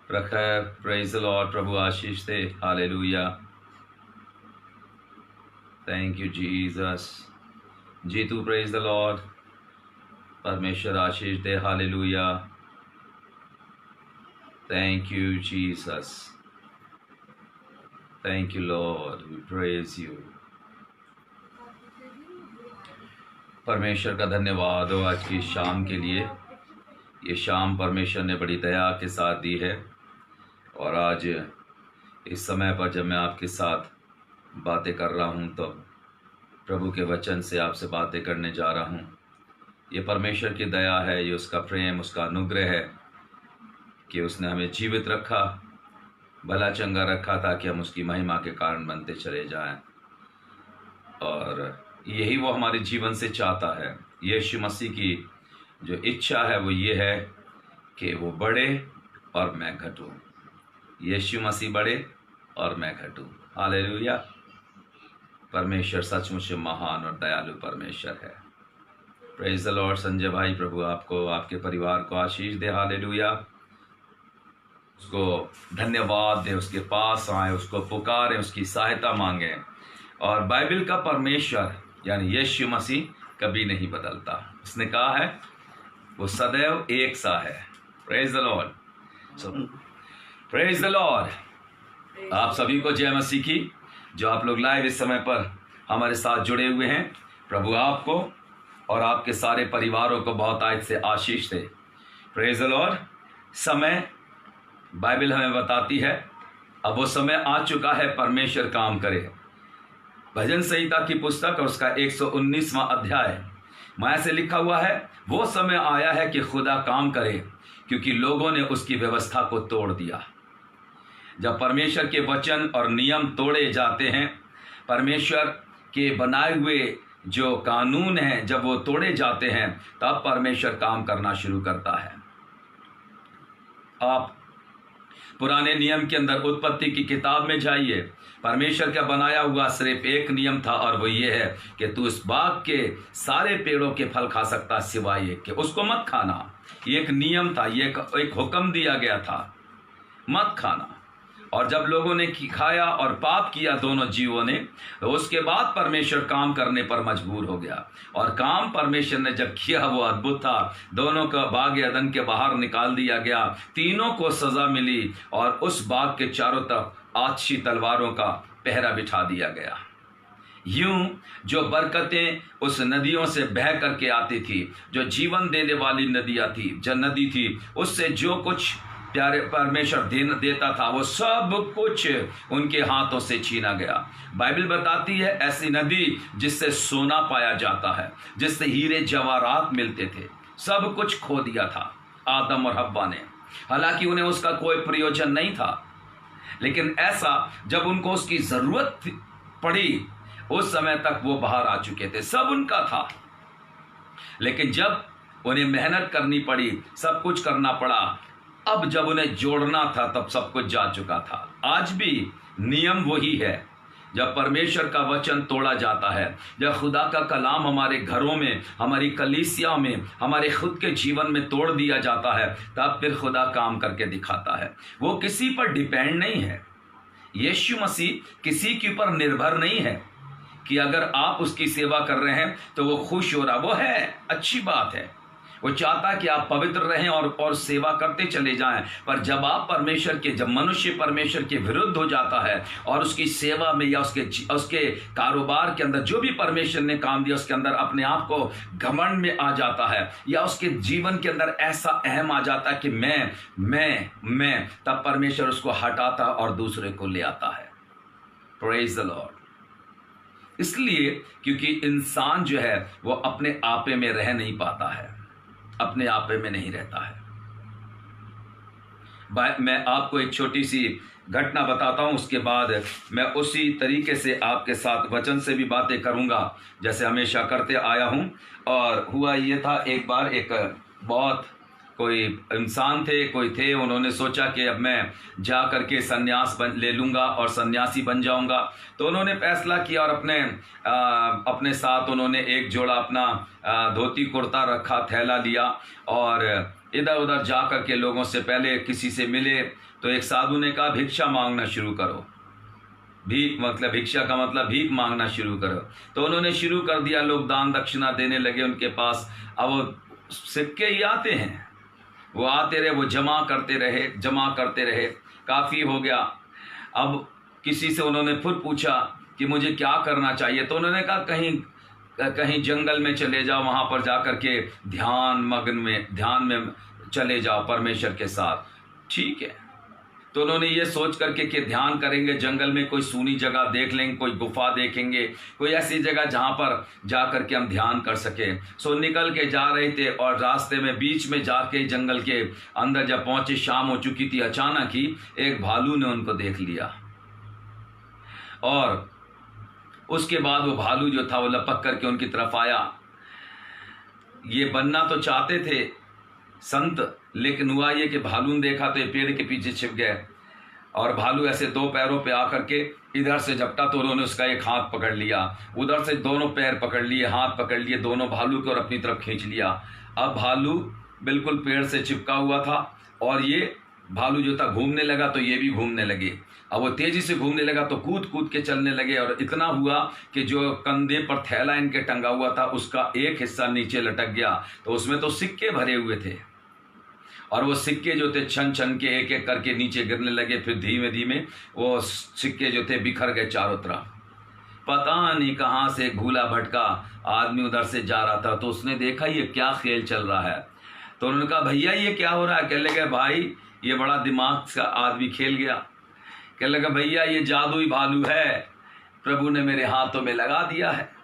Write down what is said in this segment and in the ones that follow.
प्रखर praise the lord. प्रभु आशीष दे। Hallelujah. Thank you Jesus. Jitu praise the lord. परमेश्वर आशीष दे। Hallelujah. Thank you Jesus. Thank you lord. We praise you. परमेश्वर का धन्यवाद हो आज की शाम के लिए। ये शाम परमेश्वर ने बड़ी दया के साथ दी है और आज इस समय पर जब मैं आपके साथ बातें कर रहा हूँ तो प्रभु के वचन से आपसे बातें करने जा रहा हूँ। ये परमेश्वर की दया है, ये उसका प्रेम, उसका अनुग्रह है कि उसने हमें जीवित रखा, भला चंगा रखा ताकि हम उसकी महिमा के कारण बनते चले जाएं। और यही वो हमारे जीवन से चाहता है। यीशु मसीह की जो इच्छा है वो ये है कि वो बढ़े और मैं घटूं। यीशु मसीह बढ़े और मैं घटूं। हालेलुया। परमेश्वर सचमुच महान और दयालु परमेश्वर है। Praise the Lord. संजय भाई, प्रभु आपको, आपके परिवार को आशीष दे। हालेलुया। उसको धन्यवाद दे, उसके पास आए, उसको पुकारें, उसकी सहायता मांगे। और बाइबल का परमेश्वर यानी यीशु मसीह कभी नहीं बदलता। उसने कहा है वो सदैव एक सा है। Praise the Lord. Praise the Lord. आप सभी को जय मसीह की। जो आप लोग लाइव इस समय पर हमारे साथ जुड़े हुए हैं, प्रभु आपको और आपके सारे परिवारों को बहुत आज से आशीष दे। Praise the lord. समय बाइबल हमें बताती है अब वो समय आ चुका है परमेश्वर काम करे। भजन संहिता की पुस्तक और उसका 119वां अध्याय माया से लिखा हुआ है, वो समय आया है कि खुदा काम करे क्योंकि लोगों ने उसकी व्यवस्था को तोड़ दिया। जब परमेश्वर के वचन और नियम तोड़े जाते हैं, परमेश्वर के बनाए हुए जो कानून हैं जब वो तोड़े जाते हैं, तब परमेश्वर काम करना शुरू करता है। आप पुराने नियम के अंदर उत्पत्ति की किताब में जाइए। परमेश्वर का बनाया हुआ सिर्फ एक नियम था और वो ये है कि तू इस बाग के सारे पेड़ों के फल खा सकता सिवाय एक के, उसको मत खाना। ये एक नियम था, ये एक हुक्म दिया गया था, मत खाना। और जब लोगों ने खाया और पाप किया दोनों जीवों ने, तो उसके बाद परमेश्वर काम करने पर मजबूर हो गया। और काम परमेश्वर ने जब किया वो अद्भुत था। दोनों का बाग अदन के बाहर निकाल दिया गया, तीनों को सजा मिली और उस बाग के चारों तरफ आछी तलवारों का पहरा बिठा दिया गया। यूं जो बरकतें उस नदियों से बह करके आती थी, जो जीवन देने वाली नदियां थी, जो नदी थी, उससे जो कुछ प्यारे परमेश्वर देता था वो सब कुछ उनके हाथों से छीना गया। बाइबल बताती है ऐसी नदी जिससे सोना पाया जाता है, जिससे हीरे जवाहरात मिलते थे, सब कुछ खो दिया था आदम और हव्वा ने। हालांकि उन्हें उसका कोई प्रयोजन नहीं था, लेकिन ऐसा जब उनको उसकी जरूरत पड़ी उस समय तक वो बाहर आ चुके थे, सब उनका था। लेकिन जब उन्हें मेहनत करनी पड़ी, सब कुछ करना पड़ा, अब जब उन्हें जोड़ना था तब सब कुछ जा चुका था। आज भी नियम वही है। जब परमेश्वर का वचन तोड़ा जाता है, जब खुदा का कलाम हमारे घरों में, हमारी कलीसिया में, हमारे खुद के जीवन में तोड़ दिया जाता है, तब फिर खुदा काम करके दिखाता है। वो किसी पर डिपेंड नहीं है। यीशु मसीह किसी के ऊपर निर्भर नहीं है कि अगर आप उसकी सेवा कर रहे हैं तो वो खुश हो रहा। वो है, अच्छी बात है, वो चाहता कि आप पवित्र रहें और सेवा करते चले जाएं। पर जब आप परमेश्वर के, जब मनुष्य परमेश्वर के विरुद्ध हो जाता है और उसकी सेवा में या उसके कारोबार के अंदर जो भी परमेश्वर ने काम दिया उसके अंदर अपने आप को घमंड में आ जाता है, या उसके जीवन के अंदर ऐसा अहम आ जाता है कि मैं, तब परमेश्वर उसको हटाता और दूसरे को ले आता है। Praise the Lord. इसलिए क्योंकि इंसान जो है वो अपने आपे में रह नहीं पाता है, अपने आपे में नहीं रहता है। मैं आपको एक छोटी सी घटना बताता हूं, उसके बाद मैं उसी तरीके से आपके साथ वचन से भी बातें करूंगा जैसे हमेशा करते आया हूं। और हुआ ये था, एक बार एक बहुत कोई इंसान थे, कोई थे, उन्होंने सोचा कि अब मैं जा करके सन्यास ले लूँगा और सन्यासी बन जाऊँगा। तो उन्होंने फैसला किया और अपने साथ उन्होंने एक जोड़ा अपना धोती कुर्ता रखा, थैला लिया और इधर उधर जा कर के लोगों से, पहले किसी से मिले तो एक साधु ने कहा भिक्षा मांगना शुरू करो। भीख मतलब, भिक्षा का मतलब भीख मांगना शुरू करो। तो उन्होंने शुरू कर दिया, लोग दान दक्षिणा देने लगे उनके पास। अब वो सिक्के ही आते हैं, वो आते रहे, वो जमा करते रहे, काफ़ी हो गया। अब किसी से उन्होंने फिर पूछा कि मुझे क्या करना चाहिए, तो उन्होंने कहा कहीं जंगल में चले जाओ, वहाँ पर जा कर के ध्यान में चले जाओ परमेश्वर के साथ। ठीक है, तो उन्होंने ये सोच करके कि ध्यान करेंगे, जंगल में कोई सूनी जगह देख लेंगे, कोई गुफा देखेंगे, कोई ऐसी जगह जहाँ पर जा कर के हम ध्यान कर सके। सो निकल के जा रहे थे और रास्ते में बीच में जाके जंगल के अंदर जब पहुँचे, शाम हो चुकी थी, अचानक ही एक भालू ने उनको देख लिया। और उसके बाद वो भालू जो था वो लपक करके उनकी तरफ आया। ये बनना तो चाहते थे संत, लेकिन हुआ ये कि भालू ने देखा तो ये पेड़ के पीछे छिप गए, और भालू ऐसे दो पैरों पे आकर के इधर से झपटा तो उन्होंने उसका एक हाथ पकड़ लिया, उधर से दोनों पैर पकड़ लिए, हाथ पकड़ लिए दोनों भालू को और अपनी तरफ खींच लिया। अब भालू बिल्कुल पेड़ से चिपका हुआ था और ये भालू जो था घूमने लगा तो ये भी घूमने लगे। अब वो तेजी से घूमने लगा तो कूद कूद के चलने लगे, और इतना हुआ कि जो कंधे पर थैला इनके टंगा हुआ था उसका एक हिस्सा नीचे लटक गया, तो उसमें तो सिक्के भरे हुए थे, और वो सिक्के जो थे छन छन के एक एक करके नीचे गिरने लगे। फिर धीमे धीमे वो सिक्के जो थे बिखर गए चारों तरफ। पता नहीं कहाँ से भूला भटका आदमी उधर से जा रहा था, तो उसने देखा ये क्या खेल चल रहा है। तो उन्होंने कहा भैया ये क्या हो रहा है? कहने लगे भाई ये बड़ा दिमाग का आदमी खेल गया। कहने लगा भैया ये जादुई भालू है, प्रभु ने मेरे हाथों में लगा दिया है।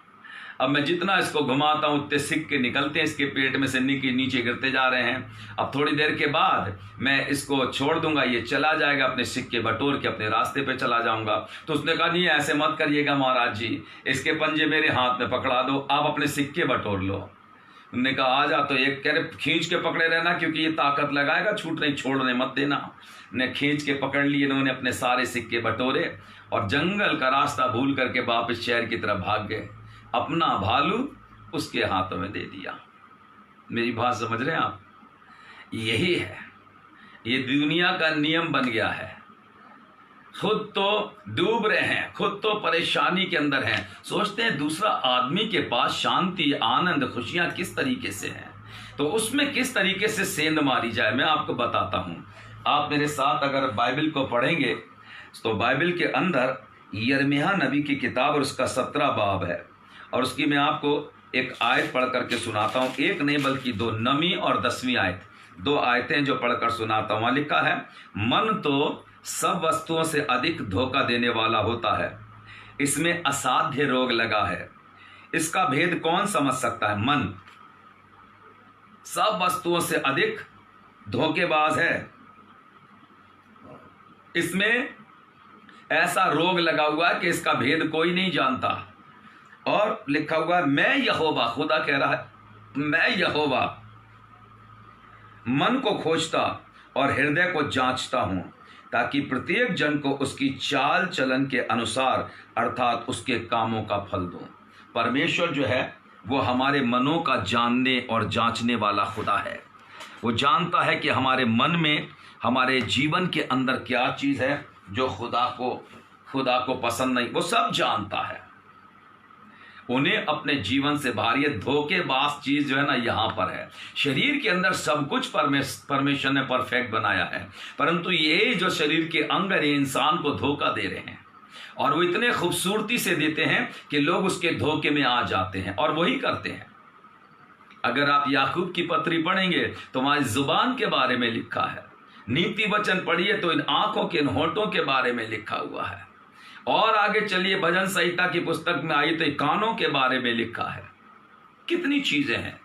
अब मैं जितना इसको घुमाता हूँ उतने सिक्के निकलते हैं इसके पेट में से, नीचे गिरते जा रहे हैं। अब थोड़ी देर के बाद मैं इसको छोड़ दूंगा, ये चला जाएगा, अपने सिक्के बटोर के अपने रास्ते पे चला जाऊंगा। तो उसने कहा नहीं ऐसे मत करिएगा महाराज जी, इसके पंजे मेरे हाथ में पकड़ा दो, आप अपने सिक्के बटोर लो। उन्होंने कहा आ जा, तो एक कह रहे खींच के पकड़े रहना क्योंकि ये ताकत लगाएगा, छोड़ने मत देना। ने खींच के पकड़ लिए, इन्होंने अपने सारे सिक्के बटोरे और जंगल का रास्ता भूल करके वापस शहर की तरफ भाग गए। अपना भालू उसके हाथों में दे दिया। मेरी बात समझ रहे हैं आप? यही है, ये दुनिया का नियम बन गया है। खुद तो डूब रहे हैं, खुद तो परेशानी के अंदर हैं, सोचते हैं दूसरा आदमी के पास शांति, आनंद, खुशियां किस तरीके से हैं, तो उसमें किस तरीके से सेंध मारी जाए मैं आपको बताता हूं। आप मेरे साथ अगर बाइबल को पढ़ेंगे तो बाइबल के अंदर यिर्मयाह नबी की किताब और उसका 17 बाब है, और उसकी मैं आपको एक आयत पढ़ करके सुनाता हूँ। एक नहीं बल्कि 2, 9वीं और 10वीं आयत, 2 आयतें जो पढ़कर सुनाता हूँ। वहाँ लिखा है, मन तो सब वस्तुओं से अधिक धोखा देने वाला होता है, इसमें असाध्य रोग लगा है, इसका भेद कौन समझ सकता है? मन सब वस्तुओं से अधिक धोखेबाज है, इसमें ऐसा रोग लगा हुआ है कि इसका भेद कोई नहीं जानता। और लिखा हुआ है, मैं यहोवा, खुदा कह रहा है, मैं यहोवा मन को खोजता और हृदय को जांचता हूं, ताकि प्रत्येक जन को उसकी चाल चलन के अनुसार अर्थात उसके कामों का फल दूं। परमेश्वर जो है वो हमारे मनों का जानने और जांचने वाला खुदा है। वो जानता है कि हमारे मन में, हमारे जीवन के अंदर क्या चीज है जो खुदा को पसंद नहीं, वो सब जानता है। उन्हें अपने जीवन से बाहर ये धोखेबाज चीज जो है ना यहाँ पर है। शरीर के अंदर सब कुछ परमेश्वर ने परफेक्ट बनाया है, परंतु ये जो शरीर के अंग है इंसान को धोखा दे रहे हैं, और वो इतने खूबसूरती से देते हैं कि लोग उसके धोखे में आ जाते हैं और वही करते हैं। अगर आप याकूब की पत्री पढ़ेंगे तो वहां जुबान के बारे में लिखा है, नीति वचन पढ़िए तो इन आंखों के, इन होंठों के बारे में लिखा हुआ है, और आगे चलिए भजन संहिता की पुस्तक में आई तो कानों के बारे में लिखा है। कितनी चीजें हैं।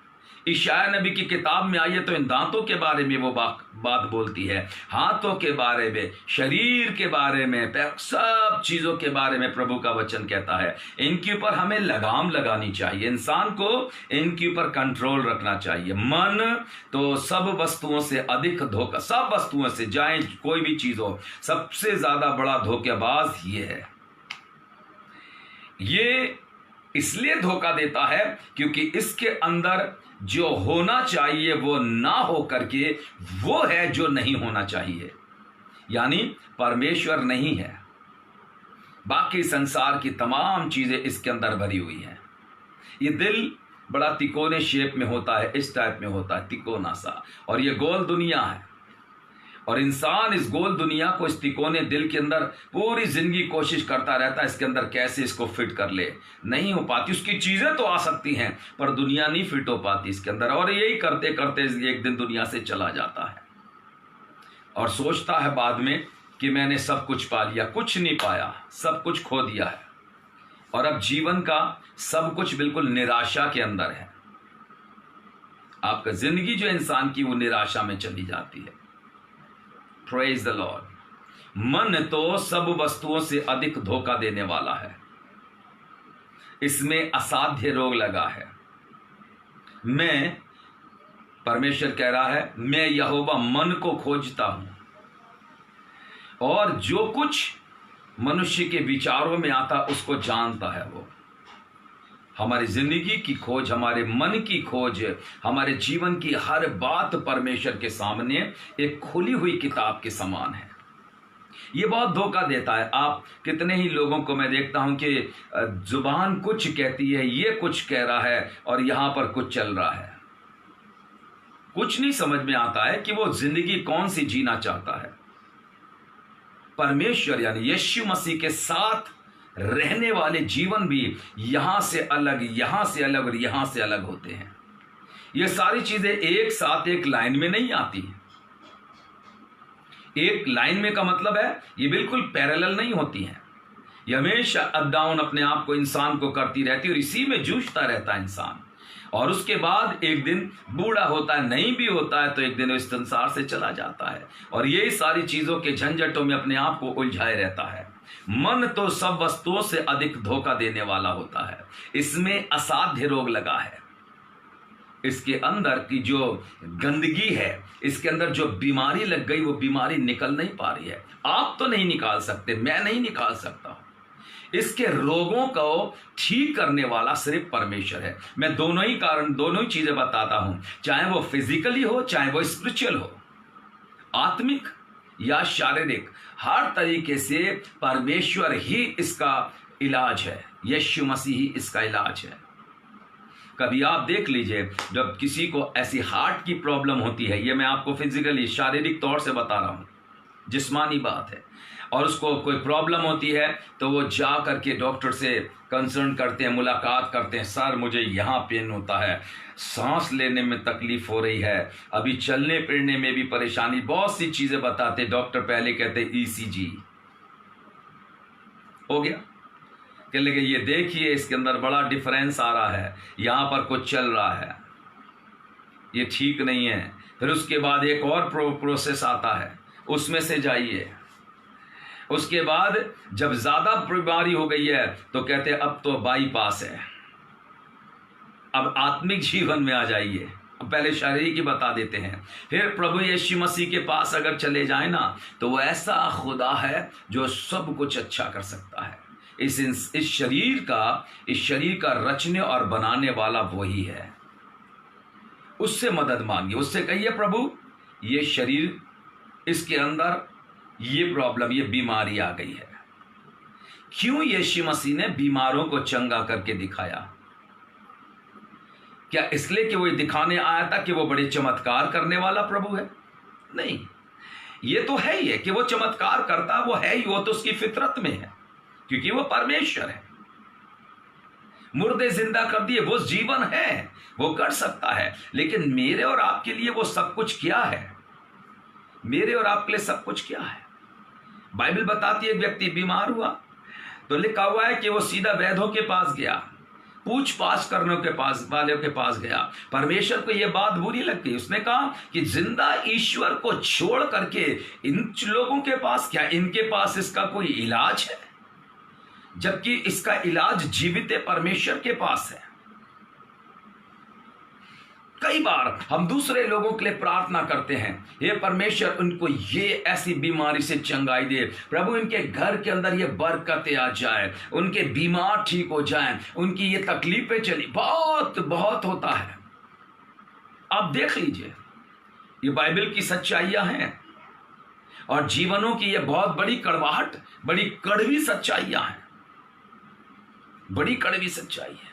इशाया नबी की किताब में आइए तो इन दांतों के बारे में वो बात बोलती है, हाथों के बारे में, शरीर के बारे में, सब चीजों के बारे में प्रभु का वचन कहता है। इनके ऊपर हमें लगाम लगानी चाहिए, इंसान को इनके ऊपर कंट्रोल रखना चाहिए। मन तो सब वस्तुओं से अधिक धोखा, सब वस्तुओं से चाहे कोई भी चीज हो, सबसे ज्यादा बड़ा धोखेबाज ये है। ये इसलिए धोखा देता है क्योंकि इसके अंदर जो होना चाहिए वो ना हो करके वो है जो नहीं होना चाहिए, यानी परमेश्वर नहीं है। बाकी संसार की तमाम चीजें इसके अंदर भरी हुई हैं। ये दिल बड़ा तिकोने शेप में होता है, इस टाइप में होता है, तिकोना सा, और ये गोल दुनिया है। और इंसान इस गोल दुनिया को, इस तिकोने दिल के अंदर पूरी जिंदगी कोशिश करता रहता है इसके अंदर कैसे इसको फिट कर ले। नहीं हो पाती। उसकी चीजें तो आ सकती हैं पर दुनिया नहीं फिट हो पाती इसके अंदर, और यही करते करते एक दिन दुनिया से चला जाता है और सोचता है बाद में कि मैंने सब कुछ पा लिया। कुछ नहीं पाया, सब कुछ खो दिया है, और अब जीवन का सब कुछ बिल्कुल निराशा के अंदर है। आपका जिंदगी जो इंसान की वो निराशा में चली जाती है। Praise the Lord. मन तो सब वस्तुओं से अधिक धोखा देने वाला है, इसमें असाध्य रोग लगा है। मैं, परमेश्वर कह रहा है, मैं यहोवा मन को खोजता हूं, और जो कुछ मनुष्य के विचारों में आता उसको जानता है वो। हमारी जिंदगी की खोज, हमारे मन की खोज, हमारे जीवन की हर बात परमेश्वर के सामने एक खुली हुई किताब के समान है। ये बहुत धोखा देता है। आप कितने ही लोगों को मैं देखता हूं कि जुबान कुछ कहती है, ये कुछ कह रहा है और यहां पर कुछ चल रहा है। कुछ नहीं समझ में आता है कि वो जिंदगी कौन सी जीना चाहता है। परमेश्वर यानी यीशु मसीह के साथ रहने वाले जीवन भी यहां से अलग, यहां से अलग और यहां से अलग होते हैं। ये सारी चीजें एक साथ एक लाइन में नहीं आती। एक लाइन में का मतलब है ये बिल्कुल पैरेलल नहीं होती हैं। ये हमेशा अप डाउन अपने आप को इंसान को करती रहती है और इसी में जूझता रहता है इंसान। और उसके बाद एक दिन बूढ़ा होता है, नहीं भी होता है तो एक दिन इस संसार से चला जाता है, और यही सारी चीजों के झंझटों में अपने आप को उलझाए रहता है। मन तो सब वस्तुओं से अधिक धोखा देने वाला होता है, इसमें असाध्य रोग लगा है। इसके अंदर की जो गंदगी है, इसके अंदर जो बीमारी लग गई, वो बीमारी निकल नहीं पा रही है। आप तो नहीं निकाल सकते, मैं नहीं निकाल सकता। इसके रोगों को ठीक करने वाला सिर्फ परमेश्वर है। मैं दोनों ही चीजें बताता हूं, चाहे वो फिजिकली हो, चाहे वो स्पिरिचुअल हो, आत्मिक या शारीरिक, हर तरीके से परमेश्वर ही इसका इलाज है। यीशु मसीह ही इसका इलाज है। कभी आप देख लीजिए, जब किसी को ऐसी हार्ट की प्रॉब्लम होती है, ये मैं आपको फिजिकली, शारीरिक तौर से बता रहा हूं, जिस्मानी बात है, और उसको कोई प्रॉब्लम होती है तो वो जा करके डॉक्टर से कंसर्न करते हैं, मुलाकात करते हैं। सर मुझे यहाँ पेन होता है, सांस लेने में तकलीफ हो रही है, अभी चलने फिरने में भी परेशानी, बहुत सी चीजें बताते। डॉक्टर पहले कहते ईसीजी हो गया, कह लगे ये देखिए इसके अंदर बड़ा डिफरेंस आ रहा है, यहाँ पर कुछ चल रहा है, ये ठीक नहीं है। फिर उसके बाद एक और प्रोसेस आता है, उसमें से जाइए। उसके बाद जब ज्यादा बीमारी हो गई है तो कहते हैं अब तो बाईपास है, अब आत्मिक जीवन में आ जाइए। अब पहले शारीरिक की बता देते हैं, फिर प्रभु यीशु मसीह के पास अगर चले जाए ना तो वो ऐसा खुदा है जो सब कुछ अच्छा कर सकता है। इस शरीर का रचने और बनाने वाला वही है। उससे मदद मांगिए, उससे कहिए प्रभु ये शरीर, इसके अंदर ये प्रॉब्लम, ये बीमारी आ गई है। क्यों यीशु मसीह ने बीमारों को चंगा करके दिखाया? क्या इसलिए कि वो दिखाने आया था कि वो बड़े चमत्कार करने वाला प्रभु है? नहीं, ये तो है ही है कि वो चमत्कार करता, वो है ही, वो तो उसकी फितरत में है, क्योंकि वो परमेश्वर है। मुर्दे जिंदा कर दिए, वो जीवन है, वो कर सकता है। लेकिन मेरे और आपके लिए वो सब कुछ क्या है? मेरे और आपके लिए सब कुछ क्या है? बाइबल बताती है, एक व्यक्ति बीमार हुआ तो लिखा हुआ है कि वो सीधा वैद्यों के पास गया, पूछ पाछ करने के पास वाले के पास गया। परमेश्वर को यह बात बुरी लगती, उसने कहा कि जिंदा ईश्वर को छोड़ करके इन लोगों के पास क्या, इनके पास इसका कोई इलाज है? जबकि इसका इलाज जीवित परमेश्वर के पास है। कई बार हम दूसरे लोगों के लिए प्रार्थना करते हैं, हे परमेश्वर उनको ये ऐसी बीमारी से चंगाई दे, प्रभु इनके घर के अंदर ये बरकतें आ जाए, उनके बीमार ठीक हो जाएं, उनकी ये तकलीफें चली। बहुत बहुत होता है। आप देख लीजिए, ये बाइबल की सच्चाइयां हैं और जीवनों की ये बहुत बड़ी कड़वाहट, बड़ी कड़वी सच्चाइयां हैं, बड़ी कड़वी सच्चाई है।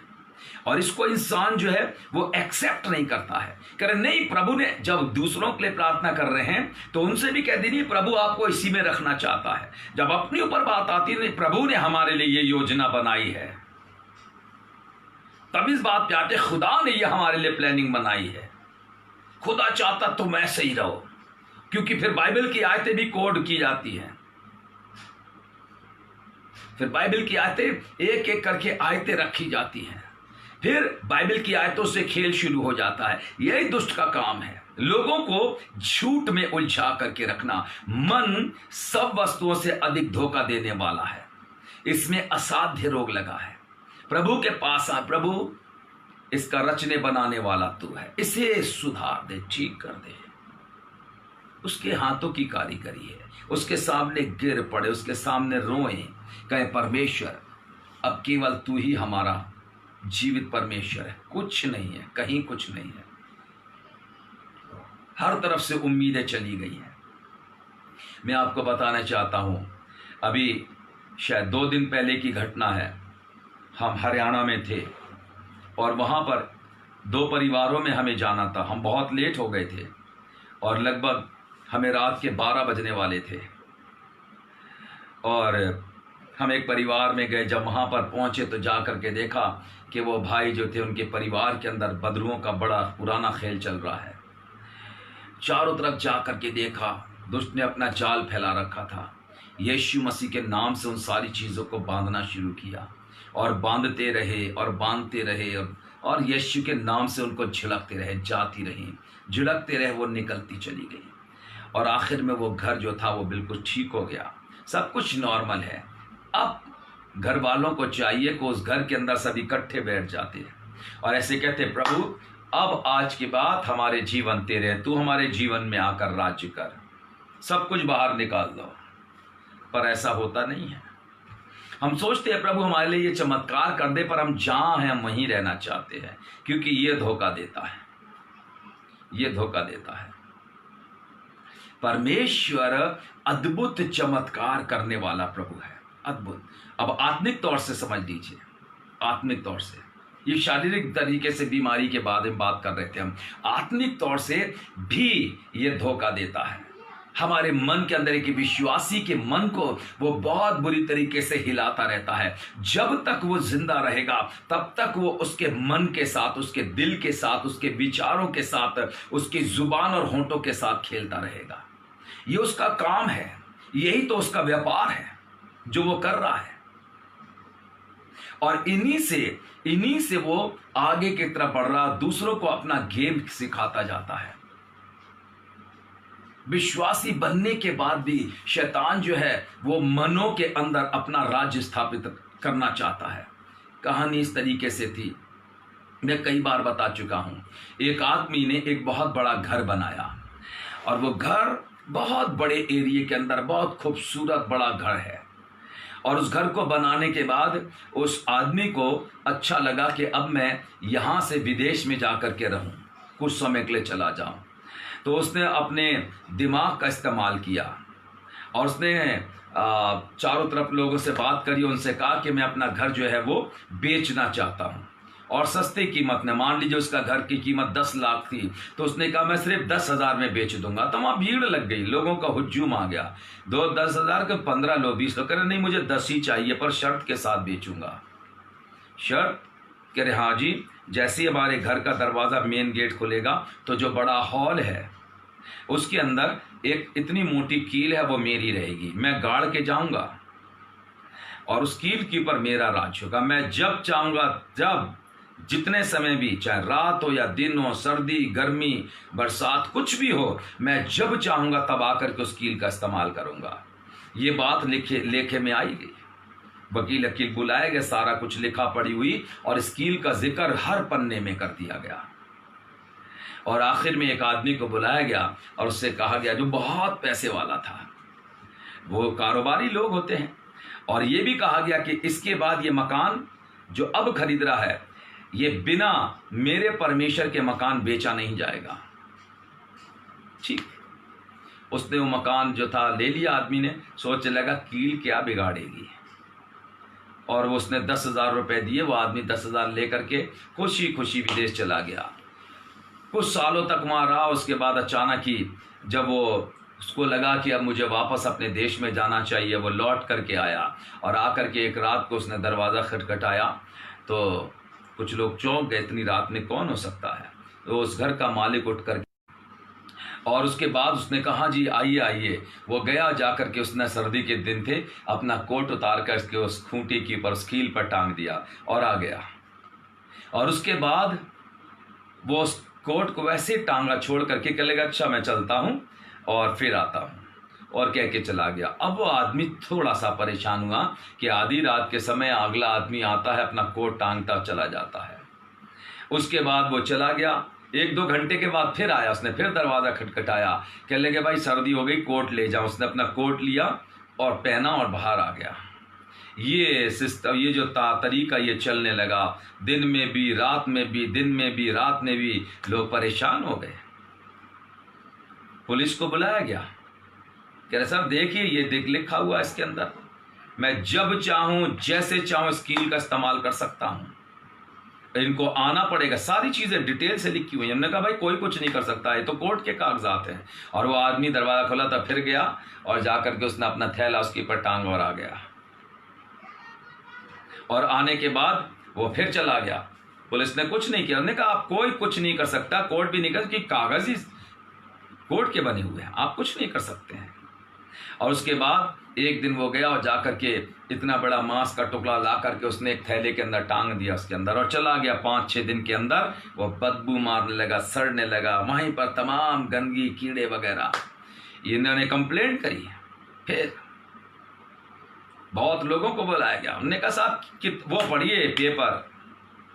और इसको इंसान जो है वो एक्सेप्ट नहीं करता है। कह रहे नहीं, प्रभु ने जब दूसरों के लिए प्रार्थना कर रहे हैं तो उनसे भी कह दीजिए प्रभु आपको इसी में रखना चाहता है। जब अपने ऊपर बात आती है, प्रभु ने हमारे लिए ये योजना बनाई है, तब इस बात पे आते खुदा ने ये हमारे लिए प्लानिंग बनाई है। खुदा चाहता तुम ऐसे ही रहो, क्योंकि फिर बाइबल की आयतें भी कोड की जाती हैं। फिर बाइबल की आयतें एक एक करके आयतें रखी जाती हैं। फिर बाइबल की आयतों से खेल शुरू हो जाता है। यही दुष्ट का काम है, लोगों को झूठ में उलझा करके रखना। मन सब वस्तुओं से अधिक धोखा देने वाला है, इसमें असाध्य रोग लगा है। प्रभु के पास आ, प्रभु इसका रचने बनाने वाला तू है, इसे सुधार दे, ठीक कर दे। उसके हाथों की कारीगरी है, उसके सामने गिर पड़े, उसके सामने रोए, कहे परमेश्वर अब केवल तू ही हमारा जीवित परमेश्वर है, कुछ नहीं है, कहीं कुछ नहीं है। हर तरफ से उम्मीदें चली गई हैं। मैं आपको बताना चाहता हूं, अभी शायद 2 दिन पहले की घटना है। हम हरियाणा में थे और वहां पर 2 परिवारों में हमें जाना था। हम बहुत लेट हो गए थे और लगभग हमें रात के 12 बजने वाले थे और हम एक परिवार में गए। जब वहाँ पर पहुँचे तो जा कर के देखा कि वो भाई जो थे, उनके परिवार के अंदर बदरुओं का बड़ा पुराना खेल चल रहा है। चारों तरफ जा कर के देखा, दुष्ट ने अपना जाल फैला रखा था। यीशु मसीह के नाम से उन सारी चीज़ों को बांधना शुरू किया और बांधते रहे और बांधते रहे और यीशु के नाम से उनको झिड़कते रहे, जाती रही, झिड़कते रहे, वो निकलती चली गई और आखिर में वो घर जो था वो बिल्कुल ठीक हो गया, सब कुछ नॉर्मल है। अब घर वालों को चाहिए कि उस घर के अंदर सब इकट्ठे बैठ जाते हैं और ऐसे कहते, प्रभु अब आज के बाद हमारे जीवन तेरे हैं, तू हमारे जीवन में आकर राज्य कर, सब कुछ बाहर निकाल दो। पर ऐसा होता नहीं है। हम सोचते हैं प्रभु हमारे लिए ये चमत्कार कर दे, पर हम जहां हैं हम वहीं रहना चाहते हैं, क्योंकि ये धोखा देता है, ये धोखा देता है। परमेश्वर अद्भुत चमत्कार करने वाला प्रभु है, अद्भुत। अब आत्मिक तौर से समझ लीजिए, आत्मिक तौर से, ये शारीरिक तरीके से बीमारी के बारे में बात कर रहे थे हम, आत्मिक तौर से भी ये धोखा देता है। हमारे मन के अंदर एक विश्वासी के मन को वो बहुत बुरी तरीके से हिलाता रहता है। जब तक वो जिंदा रहेगा तब तक वो उसके मन के साथ, उसके दिल के साथ, उसके विचारों के साथ, उसकी जुबान और होंठों के साथ खेलता रहेगा। ये उसका काम है, यही तो उसका व्यापार है जो वो कर रहा है। और इन्हीं से वो आगे की तरफ बढ़ रहा, दूसरों को अपना गेम सिखाता जाता है। विश्वासी बनने के बाद भी शैतान जो है वो मनों के अंदर अपना राज्य स्थापित करना चाहता है। कहानी इस तरीके से थी, मैं कई बार बता चुका हूं। एक आदमी ने एक बहुत बड़ा घर बनाया और वो घर बहुत बड़े एरिया के अंदर बहुत खूबसूरत बड़ा घर है। और उस घर को बनाने के बाद उस आदमी को अच्छा लगा कि अब मैं यहाँ से विदेश में जाकर के रहूं, कुछ समय के लिए चला जाऊं। तो उसने अपने दिमाग का इस्तेमाल किया और उसने चारों तरफ लोगों से बात करी, उनसे कहा कि मैं अपना घर जो है वो बेचना चाहता हूँ और सस्ती कीमत में। मान लीजिए उसका घर की कीमत 10 लाख थी, तो उसने कहा मैं सिर्फ 10,000 में बेच दूंगा। तो वहाँ भीड़ लग गई, लोगों का हुज्जूम आ गया। 10,000 के 15 लोग, 20 लोग कह रहे नहीं मुझे 10 ही चाहिए, पर शर्त के साथ बेचूंगा। शर्त? कह रहे हाँ जी, जैसे ही हमारे घर का दरवाज़ा मेन गेट खुलेगा तो जो बड़ा हॉल है उसके अंदर एक इतनी मोटी कील है, वो मेरी रहेगी, मैं गाड़ के जाऊंगा और उस कील के ऊपर मेरा राज होगा। मैं जब चाहूंगा, जब जितने समय भी, चाहे रात हो या दिन हो, सर्दी गर्मी बरसात कुछ भी हो, मैं जब चाहूंगा तब आकर के उस कील का इस्तेमाल करूंगा। ये बात लेखे में आई गई, वकील बुलाए गए, सारा कुछ लिखा पड़ी हुई और इस कील का जिक्र हर पन्ने में कर दिया गया। और आखिर में एक आदमी को बुलाया गया और उससे कहा गया, जो बहुत पैसे वाला था, वो कारोबारी लोग होते हैं, और ये भी कहा गया कि इसके बाद ये मकान जो अब खरीद रहा है, ये बिना मेरे परमेश्वर के मकान बेचा नहीं जाएगा। ठीक, उसने वो मकान जो था ले लिया। आदमी ने सोचने लगा कील क्या बिगाड़ेगी, और वो उसने 10,000 रुपये दिए। वो आदमी 10,000 लेकर के खुशी खुशी विदेश चला गया। कुछ सालों तक वहाँ रहा। उसके बाद अचानक ही जब वो उसको लगा कि अब मुझे वापस अपने देश में जाना चाहिए, वो लौट करके आया, और आकर के एक रात को उसने दरवाज़ा खटखटाया तो कुछ लोग चौंक गए, इतनी रात में कौन हो सकता है। तो उस घर का मालिक उठ कर, और उसके बाद उसने कहा, जी आइए आइए। वो गया, जा कर के उसने, सर्दी के दिन थे, अपना कोट उतार कर इसके उस खूंटी की पर कील पर टांग दिया और आ गया। और उसके बाद वो उस कोट को वैसे टांगा छोड़ करके कहेगा, अच्छा मैं चलता हूँ और फिर आता हूँ, और कह के चला गया। अब वो आदमी थोड़ा सा परेशान हुआ कि आधी रात के समय अगला आदमी आता है, अपना कोट टांगता चला जाता है। उसके बाद वो चला गया। 1-2 घंटे के बाद फिर आया, उसने फिर दरवाज़ा खटखटाया, कहने लगे भाई सर्दी हो गई, कोट ले जाओ। उसने अपना कोट लिया और पहना और बाहर आ गया। ये सिस्टम, ये जो तरीका ये चलने लगा, दिन में भी रात में भी, दिन में भी रात में भी, लोग परेशान हो गए। पुलिस को बुलाया गया, कह रहे सर देखिए ये लिखा हुआ है इसके अंदर, मैं जब चाहूं जैसे चाहूं इस कील का इस्तेमाल कर सकता हूं, इनको आना पड़ेगा। सारी चीजें डिटेल से लिखी हुई है। हमने कहा भाई कोई कुछ नहीं कर सकता है, तो कोर्ट के कागजात हैं। और वो आदमी दरवाजा खोला था, फिर गया और जाकर के उसने अपना थैला उसके ऊपर टांग और आ गया। और आने के बाद वो फिर चला गया। पुलिस ने कुछ नहीं किया। उन्होंने कहा आप कोई कुछ नहीं कर सकता, कोर्ट भी नहीं कर, कि कागज ही कोर्ट के बने हुए हैं, आप कुछ नहीं कर सकते हैं। और उसके बाद एक दिन वो गया और जाकर के इतना बड़ा मांस का टुकड़ा ला करके उसने एक थैले के अंदर टांग दिया उसके अंदर, और चला गया। 5-6 दिन के अंदर वो बदबू मारने लगा, सड़ने लगा, वहीं पर तमाम गंदगी, कीड़े वगैरह। इन्होंने कंप्लेंट करी। फिर बहुत लोगों को बुलाया गया। उन्होंने कहा साहब कि वो पढ़िए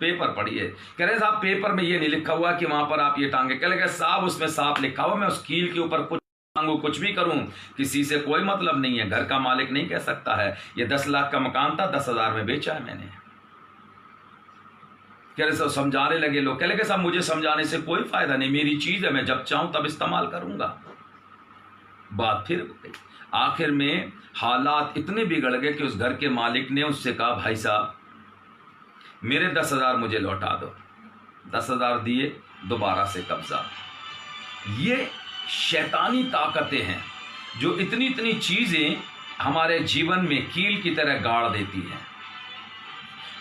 पेपर पढ़िए। कह रहे साहब पेपर में ये नहीं लिखा हुआ कि वहां पर आप ये टांगे। कह लगे साहब उसमें साफ लिखा हुआ, मैं उस कील के ऊपर कुछ टांगू, कुछ भी करूं, किसी से कोई मतलब नहीं है। घर का मालिक नहीं कह सकता है। ये 10 लाख का मकान था, 10,000 में बेचा है मैंने। कह रहे साहब समझाने लगे लोग। कह लगे साहब मुझे समझाने से कोई फायदा नहीं, मेरी चीज है, मैं जब चाहूं तब इस्तेमाल करूंगा। बात फिर आखिर में हालात इतने बिगड़ गए कि उस घर के मालिक ने उससे कहा भाई साहब मेरे 10,000 मुझे लौटा दो। 10,000 दिए, दोबारा से कब्जा। ये शैतानी ताकतें हैं जो इतनी इतनी चीजें हमारे जीवन में कील की तरह गाड़ देती हैं।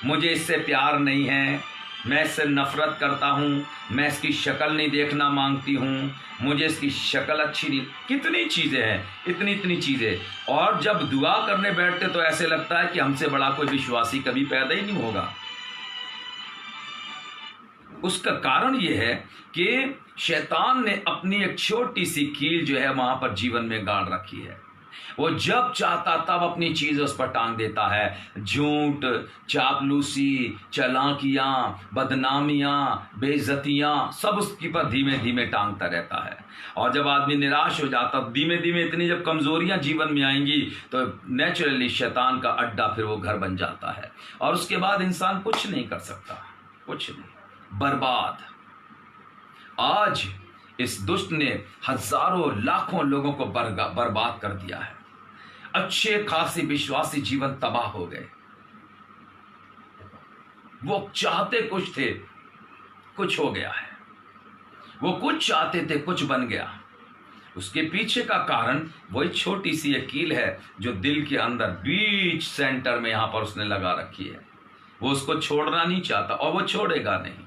मुझे इससे प्यार नहीं है, मैं इससे नफरत करता हूँ, मैं इसकी शक्ल नहीं देखना मांगती हूँ, मुझे इसकी शक्ल अच्छी नहीं। कितनी चीज़ें हैं, इतनी इतनी चीज़ें। और जब दुआ करने बैठते तो ऐसे लगता है कि हमसे बड़ा कोई विश्वासी कभी पैदा ही नहीं होगा। उसका कारण ये है कि शैतान ने अपनी एक छोटी सी कील जो है वहां पर जीवन में गाड़ रखी है। वो जब चाहता तब अपनी चीज उस पर टांग देता है। झूठ, चापलूसी, चालाकियां, बदनामियां, बेइज्जतियां, सब उसकी पर धीमे धीमे टांगता रहता है। और जब आदमी निराश हो जाता, धीमे धीमे इतनी जब कमजोरियां जीवन में आएंगी तो नेचुरली शैतान का अड्डा फिर वो घर बन जाता है। और उसके बाद इंसान कुछ नहीं कर सकता, कुछ नहीं, बर्बाद। आज इस दुष्ट ने हजारों लाखों लोगों को बर्बाद कर दिया है। अच्छे खासे विश्वासी जीवन तबाह हो गए। वो चाहते कुछ थे, कुछ हो गया है। वो कुछ चाहते थे, कुछ बन गया। उसके पीछे का कारण वही छोटी सी एक कील है जो दिल के अंदर बीच सेंटर में यहां पर उसने लगा रखी है। वो उसको छोड़ना नहीं चाहता और वो छोड़ेगा नहीं।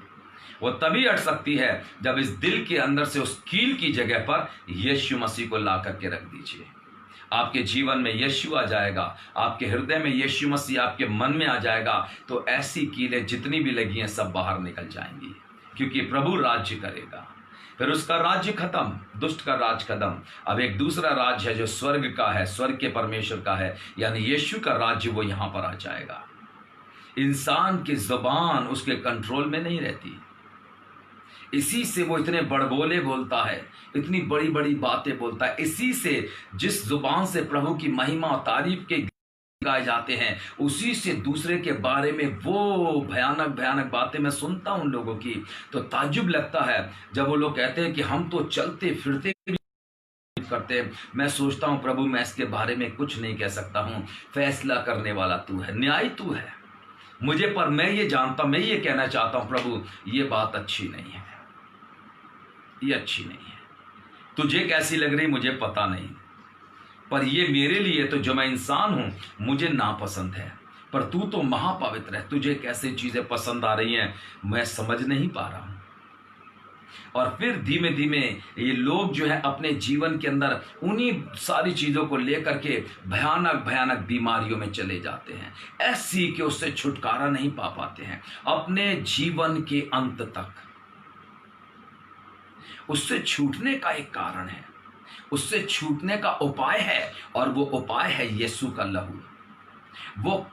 वो तभी अट सकती है जब इस दिल के अंदर से उस कील की जगह पर यीशु मसीह को ला करके रख दीजिए। आपके जीवन में यीशु आ जाएगा, आपके हृदय में यीशु मसीह आपके मन में आ जाएगा, तो ऐसी कीलें जितनी भी लगी हैं सब बाहर निकल जाएंगी, क्योंकि प्रभु राज्य करेगा। फिर उसका राज्य खत्म, दुष्ट का राज खत्म। अब एक दूसरा राज्य है जो स्वर्ग का है, स्वर्ग के परमेश्वर का है, यानी यीशु का राज्य। वो यहां पर आ जाएगा। इंसान की जुबान उसके कंट्रोल में नहीं रहती। इसी से वो इतने बड़बोले बोलता है, इतनी बड़ी बड़ी बातें बोलता है। इसी से, जिस जुबान से प्रभु की महिमा और तारीफ के गाए जाते हैं, उसी से दूसरे के बारे में वो भयानक भयानक बातें मैं सुनता हूं उन लोगों की, तो ताज्जुब लगता है जब वो लोग कहते हैं कि हम तो चलते फिरते करते हैं। मैं सोचता हूं प्रभु, मैं इसके बारे में कुछ नहीं कह सकता हूं, फैसला करने वाला तू है, न्याय तू है मुझे, पर मैं ये जानता, मैं ये कहना चाहता हूं प्रभु, ये बात अच्छी नहीं है, ये अच्छी नहीं है। तुझे कैसी लग रही मुझे पता नहीं, पर ये मेरे लिए तो, जो मैं इंसान हूं, मुझे नापसंद है। पर तू तो महापवित्र है, तुझे कैसे चीजें पसंद आ रही हैं मैं समझ नहीं पा रहा हूं। और फिर धीमे धीमे ये लोग जो है अपने जीवन के अंदर उन्हीं सारी चीजों को लेकर के भयानक भयानक बीमारियों में चले जाते हैं, ऐसी कि उससे छुटकारा नहीं पा पाते हैं अपने जीवन के अंत तक। उससे छूटने का एक कारण है, उससे छूटने का उपाय है, और वो उपाय है यीशु का लहू।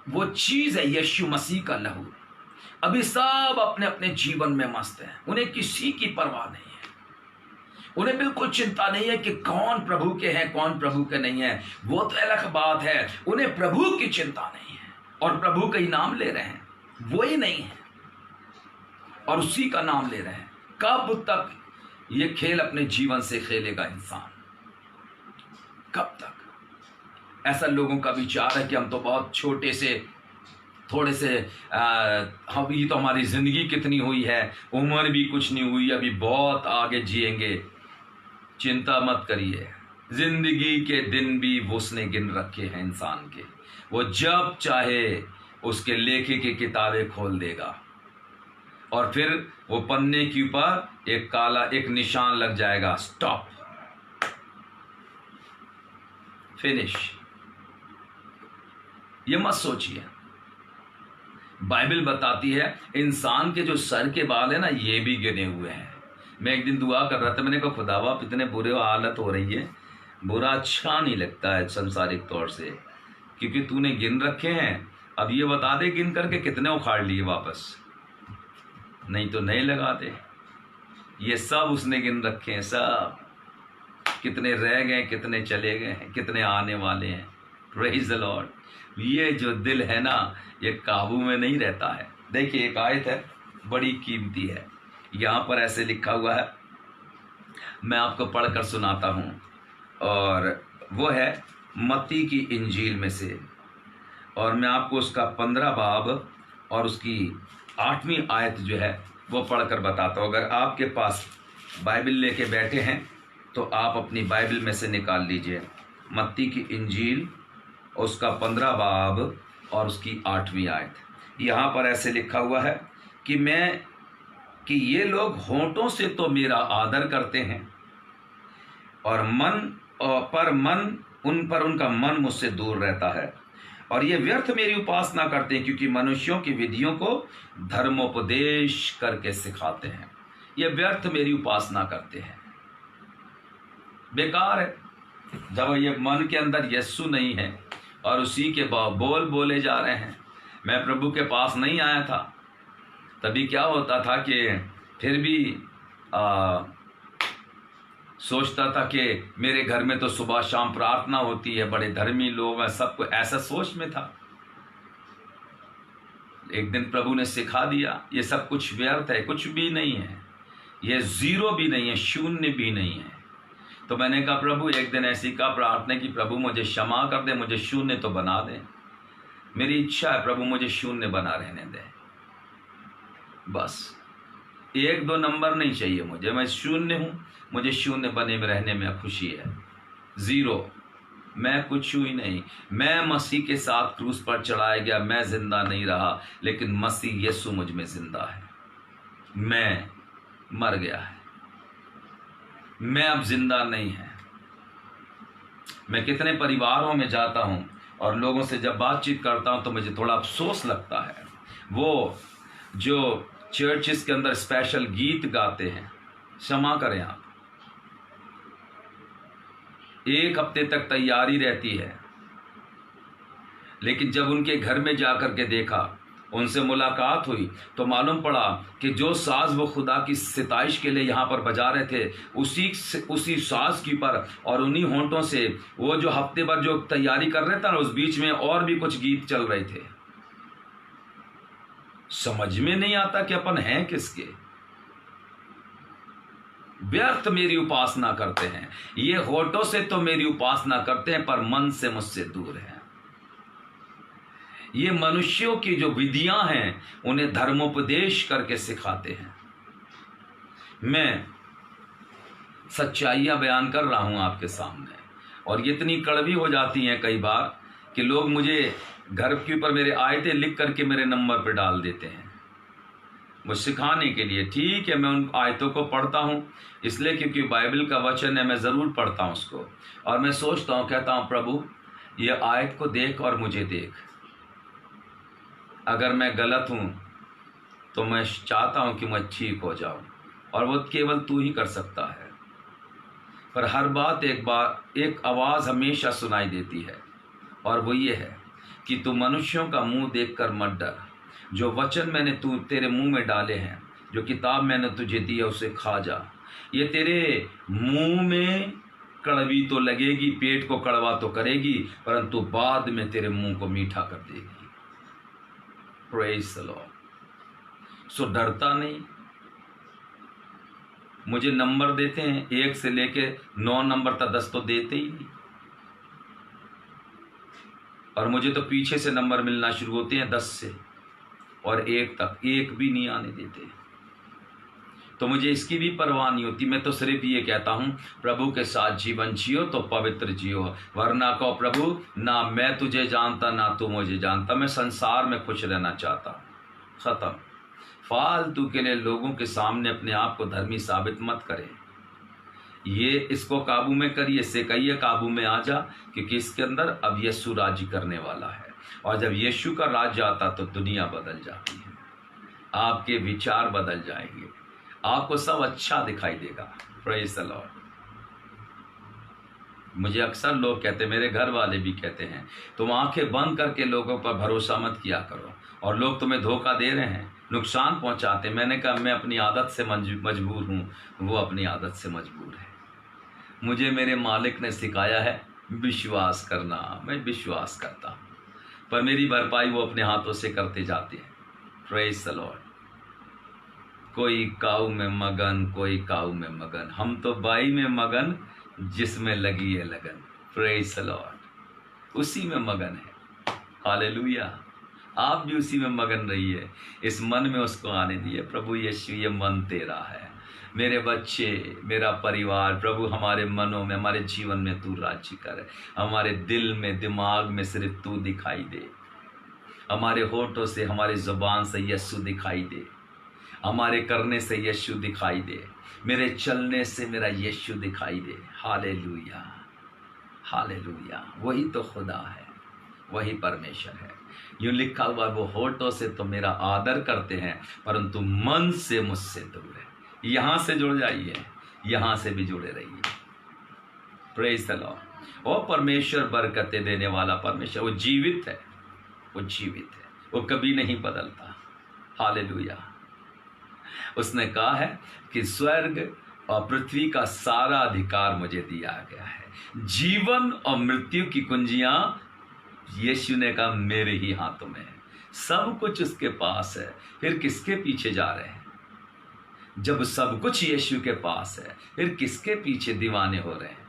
वो चीज है यीशु मसीह का लहू। अभी सब अपने अपने जीवन में मस्त हैं, उन्हें किसी की परवाह नहीं है, उन्हें बिल्कुल चिंता नहीं है कि कौन प्रभु के हैं कौन प्रभु के नहीं है, वो तो अलग बात है। उन्हें प्रभु की चिंता नहीं है, और प्रभु का ही नाम ले रहे हैं, वो ही नहीं है और उसी का नाम ले रहे हैं। कब तक ये खेल अपने जीवन से खेलेगा इंसान, कब तक? ऐसा लोगों का विचार है कि हम तो बहुत छोटे से, थोड़े से हम, ये तो हमारी जिंदगी कितनी हुई है, उम्र भी कुछ नहीं हुई, अभी बहुत आगे जिएंगे। चिंता मत करिए, जिंदगी के दिन भी उसने गिन रखे हैं इंसान के। वो जब चाहे उसके लेखे की किताबें खोल देगा, और फिर वो पन्ने के ऊपर एक काला एक निशान लग जाएगा, स्टॉप, फिनिश। ये मत सोचिए, बाइबल बताती है इंसान के जो सर के बाल है ना, ये भी गिने हुए हैं। मैं एक दिन दुआ कर रहा था, मैंने कहा खुदा बाप इतने बुरे हालत हो रही है, बुरा अच्छा नहीं लगता है संसारिक तौर से, क्योंकि तूने गिन रखे हैं। अब ये बता दे गिन करके कितने उखाड़ लिए वापस, नहीं तो नहीं लगाते। ये सब उसने गिन रखे हैं, सब कितने रह गए, कितने चले गए हैं, कितने आने वाले हैं। Praise the Lord. ये जो दिल है ना, ये काबू में नहीं रहता है। देखिए एक आयत है, बड़ी कीमती है, यहाँ पर ऐसे लिखा हुआ है, मैं आपको पढ़कर सुनाता हूँ, और वो है मत्ती की इंजील में से, और मैं आपको उसका 15 बाब और उसकी 8वीं आयत जो है वो पढ़कर बताता हूँ। अगर आपके पास बाइबल लेके बैठे हैं तो आप अपनी बाइबल में से निकाल लीजिए मत्ती की इंजील, उसका 15 बाब और उसकी 8वीं आयत। यहाँ पर ऐसे लिखा हुआ है कि ये लोग होंठों से तो मेरा आदर करते हैं, और उनका मन मुझसे दूर रहता है, और ये व्यर्थ मेरी उपासना करते हैं, क्योंकि मनुष्यों की विधियों को धर्मोपदेश करके सिखाते हैं। ये व्यर्थ मेरी उपासना करते हैं, बेकार है। जब ये मन के अंदर यीशु नहीं है और उसी के बोल बोले जा रहे हैं। मैं प्रभु के पास नहीं आया था, तभी क्या होता था कि फिर भी सोचता था कि मेरे घर में तो सुबह शाम प्रार्थना होती है, बड़े धर्मी लोग हैं, सबको ऐसा सोच में था। एक दिन प्रभु ने सिखा दिया ये सब कुछ व्यर्थ है, कुछ भी नहीं है, ये जीरो भी नहीं है, शून्य भी नहीं है। तो मैंने कहा प्रभु, एक दिन ऐसी का प्रार्थना कि प्रभु मुझे क्षमा कर दे, मुझे शून्य तो बना दे, मेरी इच्छा है प्रभु मुझे शून्य बना रहने दे, बस 1-2 नंबर नहीं चाहिए मुझे, मैं शून्य हूँ, मुझे शून्य बने में रहने में खुशी है, जीरो, मैं कुछ ही नहीं। मैं मसीह के साथ क्रूस पर चढ़ाया गया, मैं जिंदा नहीं रहा, लेकिन मसीह यीशु मुझ में जिंदा है। मैं मर गया है, मैं अब जिंदा नहीं है। मैं कितने परिवारों में जाता हूँ और लोगों से जब बातचीत करता हूँ तो मुझे थोड़ा अफसोस लगता है। वो जो चर्चिस के अंदर स्पेशल गीत गाते हैं, क्षमा करें आप, 1 हफ्ते तक तैयारी रहती है, लेकिन जब उनके घर में जाकर के देखा, उनसे मुलाकात हुई तो मालूम पड़ा कि जो साज वो खुदा की सिताइश के लिए यहाँ पर बजा रहे थे, उसी साज की पर और उन्हीं होंठों से वो जो हफ्ते भर जो तैयारी कर रहे थे ना, उस बीच में और भी कुछ गीत चल रहे थे। समझ में नहीं आता कि अपन हैं किसके। व्यर्थ मेरी उपासना करते हैं, ये होठों से तो मेरी उपासना करते हैं पर मन से मुझसे दूर हैं। ये मनुष्यों की जो विधियां हैं उन्हें धर्मोपदेश करके सिखाते हैं। मैं सच्चाइयां बयान कर रहा हूं आपके सामने, और ये इतनी कड़वी हो जाती हैं कई बार कि लोग मुझे घर के ऊपर मेरे आयतें लिख करके मेरे नंबर पर डाल देते हैं मुझे सिखाने के लिए। ठीक है, मैं उन आयतों को पढ़ता हूँ इसलिए क्योंकि बाइबल का वचन है, मैं ज़रूर पढ़ता हूँ उसको, और मैं सोचता हूँ, कहता हूँ प्रभु ये आयत को देख और मुझे देख। अगर मैं गलत हूँ तो मैं चाहता हूँ कि मैं ठीक हो जाऊँ, और वो केवल तू ही कर सकता है। पर हर बात एक आवाज़ हमेशा सुनाई देती है, और वो ये है कि तू मनुष्यों का मुंह देखकर मत डर। जो वचन मैंने तेरे मुंह में डाले हैं, जो किताब मैंने तुझे दी है, उसे खा जा। ये तेरे मुंह में कड़वी तो लगेगी, पेट को कड़वा तो करेगी, परंतु बाद में तेरे मुंह को मीठा कर देगी। Praise the Lord. सो डरता नहीं। मुझे नंबर देते हैं 1 से लेके 9 नंबर तक, 10 तो देते ही नहीं, और मुझे तो पीछे से नंबर मिलना शुरू होते हैं 10 से और 1 तक, 1 भी नहीं आने देते। तो मुझे इसकी भी परवाह नहीं होती। मैं तो सिर्फ ये कहता हूँ प्रभु के साथ जीवन जियो तो पवित्र जियो, वरना कहो प्रभु ना मैं तुझे जानता ना तू मुझे जानता, मैं संसार में खुश रहना चाहता हूँ। ख़त्म। फालतू के लिए लोगों के सामने अपने आप को धर्मी साबित मत करें। ये इसको काबू में करिए, इससे कहिए काबू में आ जा, क्योंकि इसके अंदर अब यीशु राज्य करने वाला है, और जब यीशु का राज्य आता तो दुनिया बदल जाती है, आपके विचार बदल जाएंगे, आपको सब अच्छा दिखाई देगा। Praise the Lord. मुझे अक्सर लोग कहते, मेरे घर वाले भी कहते हैं, तुम आंखें बंद करके लोगों पर भरोसा मत किया करो, और लोग तुम्हें धोखा दे रहे हैं, नुकसान पहुंचाते। मैंने कहा मैं अपनी आदत से मजबूर हूँ, वो अपनी आदत से मजबूर है। मुझे मेरे मालिक ने सिखाया है विश्वास करना, मैं विश्वास करता हूँ, पर मेरी भरपाई वो अपने हाथों से करते जाते हैं। Praise the Lord. कोई काऊ में मगन, कोई काऊ में मगन, हम तो बाई में मगन जिसमें लगी है लगन। Praise the Lord. उसी में मगन है। हालेलुया। आप भी उसी में मगन रहिए, इस मन में उसको आने दिए। प्रभु यीशु ये मन तेरा है, मेरे बच्चे, मेरा परिवार, प्रभु हमारे मनों में, हमारे जीवन में तू राज्य कर, हमारे दिल में, दिमाग में सिर्फ तू दिखाई दे, हमारे होठों से, हमारी ज़ुबान से यीशु दिखाई दे, हमारे करने से यीशु दिखाई दे, मेरे चलने से मेरा यीशु दिखाई दे। Hallelujah, hallelujah. वही तो खुदा है, वही परमेश्वर है। यूँ लिखा हुआ, वो होठों से तो मेरा आदर करते हैं परंतु मन से मुझसे दूर है। यहाँ से जुड़ जाइए, यहाँ से भी जुड़े रहिए। Praise the Lord. वो परमेश्वर बरकतें देने वाला परमेश्वर, वो जीवित है, वो जीवित है, वो कभी नहीं बदलता। हालेलुया। उसने कहा है कि स्वर्ग और पृथ्वी का सारा अधिकार मुझे दिया गया है, जीवन और मृत्यु की कुंजियां यीशु ने कहा मेरे ही हाथों में है, सब कुछ उसके पास है, फिर किसके पीछे जा रहे हैं? जब सब कुछ यीशु के पास है, फिर किसके पीछे दीवाने हो रहे हैं?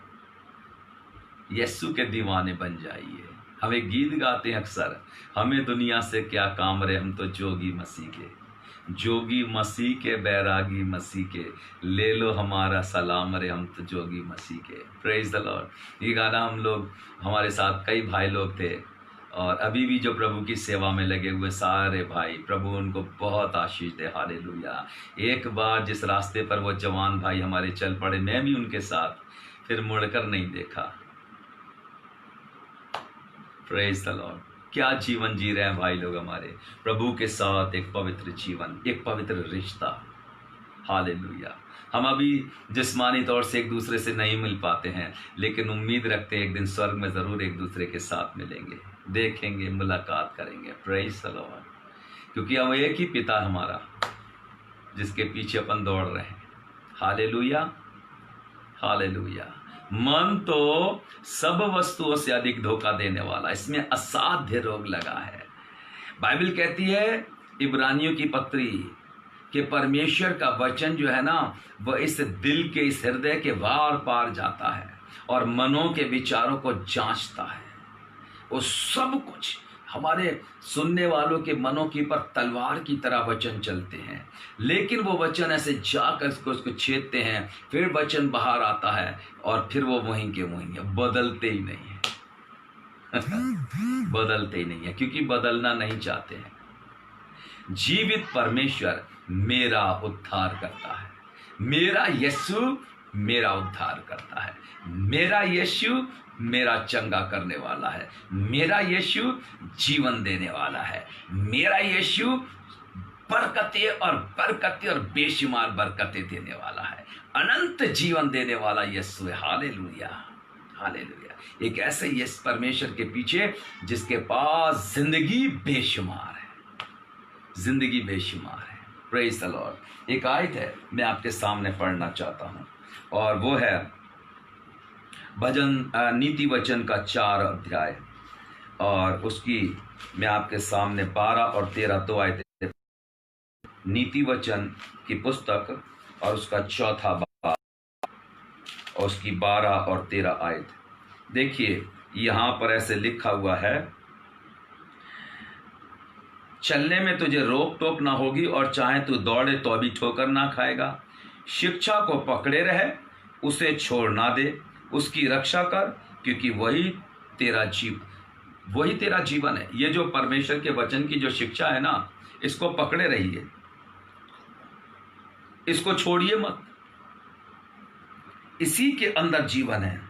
यीशु के दीवाने बन जाइए। हमें गीत गाते हैं अक्सर, हमें दुनिया से क्या काम रे, हम तो जोगी मसीह के, जोगी मसीह के, बैरागी मसीह के, ले लो हमारा सलाम रे, हम तो जोगी मसीह के। Praise the Lord. ये गाना हम लोग, हमारे साथ कई भाई लोग थे, और अभी भी जो प्रभु की सेवा में लगे हुए सारे भाई, प्रभु उनको बहुत आशीष दे। हालेलुया। एक बार जिस रास्ते पर वो जवान भाई हमारे चल पड़े, मैं भी उनके साथ, फिर मुड़कर नहीं देखा। Praise the Lord. क्या जीवन जी रहे हैं भाई लोग हमारे प्रभु के साथ, एक पवित्र जीवन, एक पवित्र रिश्ता। हालेलुया। हम अभी जिस्मानी तौर से एक दूसरे से नहीं मिल पाते हैं, लेकिन उम्मीद रखते हैं एक दिन स्वर्ग में ज़रूर एक दूसरे के साथ मिलेंगे, देखेंगे, मुलाकात करेंगे। Praise the Lord. क्योंकि हम एक ही पिता हमारा जिसके पीछे अपन दौड़ रहे हैं। Hallelujah, hallelujah. मन तो सब वस्तुओं से अधिक धोखा देने वाला, इसमें असाध्य रोग लगा है। बाइबल कहती है इब्रानियों की पत्री कि परमेश्वर का वचन जो है ना, वह इस दिल के, इस हृदय के वार पार जाता है और मनों के विचारों को जांचता है। वो सब कुछ हमारे सुनने वालों के मनों के ऊपर तलवार की तरह वचन चलते हैं, लेकिन वो वचन ऐसे जाकर उसको छेदते हैं, फिर वचन बाहर आता है और फिर वो वहीं के वहीं है, बदलते ही नहीं है। बदलते ही नहीं है, क्योंकि बदलना नहीं चाहते हैं। जीवित परमेश्वर मेरा उद्धार करता है, मेरा यीशु मेरा उद्धार करता है, मेरा यीशु मेरा चंगा करने वाला है, मेरा यीशु जीवन देने वाला है, मेरा यीशु बरकतें और बरकतें और बेशुमार बरकतें देने वाला है, अनंत जीवन देने वाला यीशु है। Hallelujah, hallelujah. एक ऐसे यीशु परमेश्वर के पीछे जिसके पास जिंदगी बेशुमार है, जिंदगी बेशुमार है। Praise the Lord. एक आयत है मैं आपके सामने पढ़ना चाहता हूं, और वो है भजन नीति वचन का 4 अध्याय, और उसकी मैं आपके सामने 12 और 13 दो आयतें। नीति वचन की पुस्तक और उसका 4था बाब और उसकी 12 और 13 आयत। देखिए यहां पर ऐसे लिखा हुआ है, चलने में तुझे रोक टोक ना होगी और चाहे तू दौड़े तो भी ठोकर ना खाएगा। शिक्षा को पकड़े रहे, उसे छोड़ ना दे, उसकी रक्षा कर, क्योंकि वही तेरा जीवन है। ये जो परमेश्वर के वचन की जो शिक्षा है ना, इसको पकड़े रहिए, इसको छोड़िए मत। इसी के अंदर जीवन है,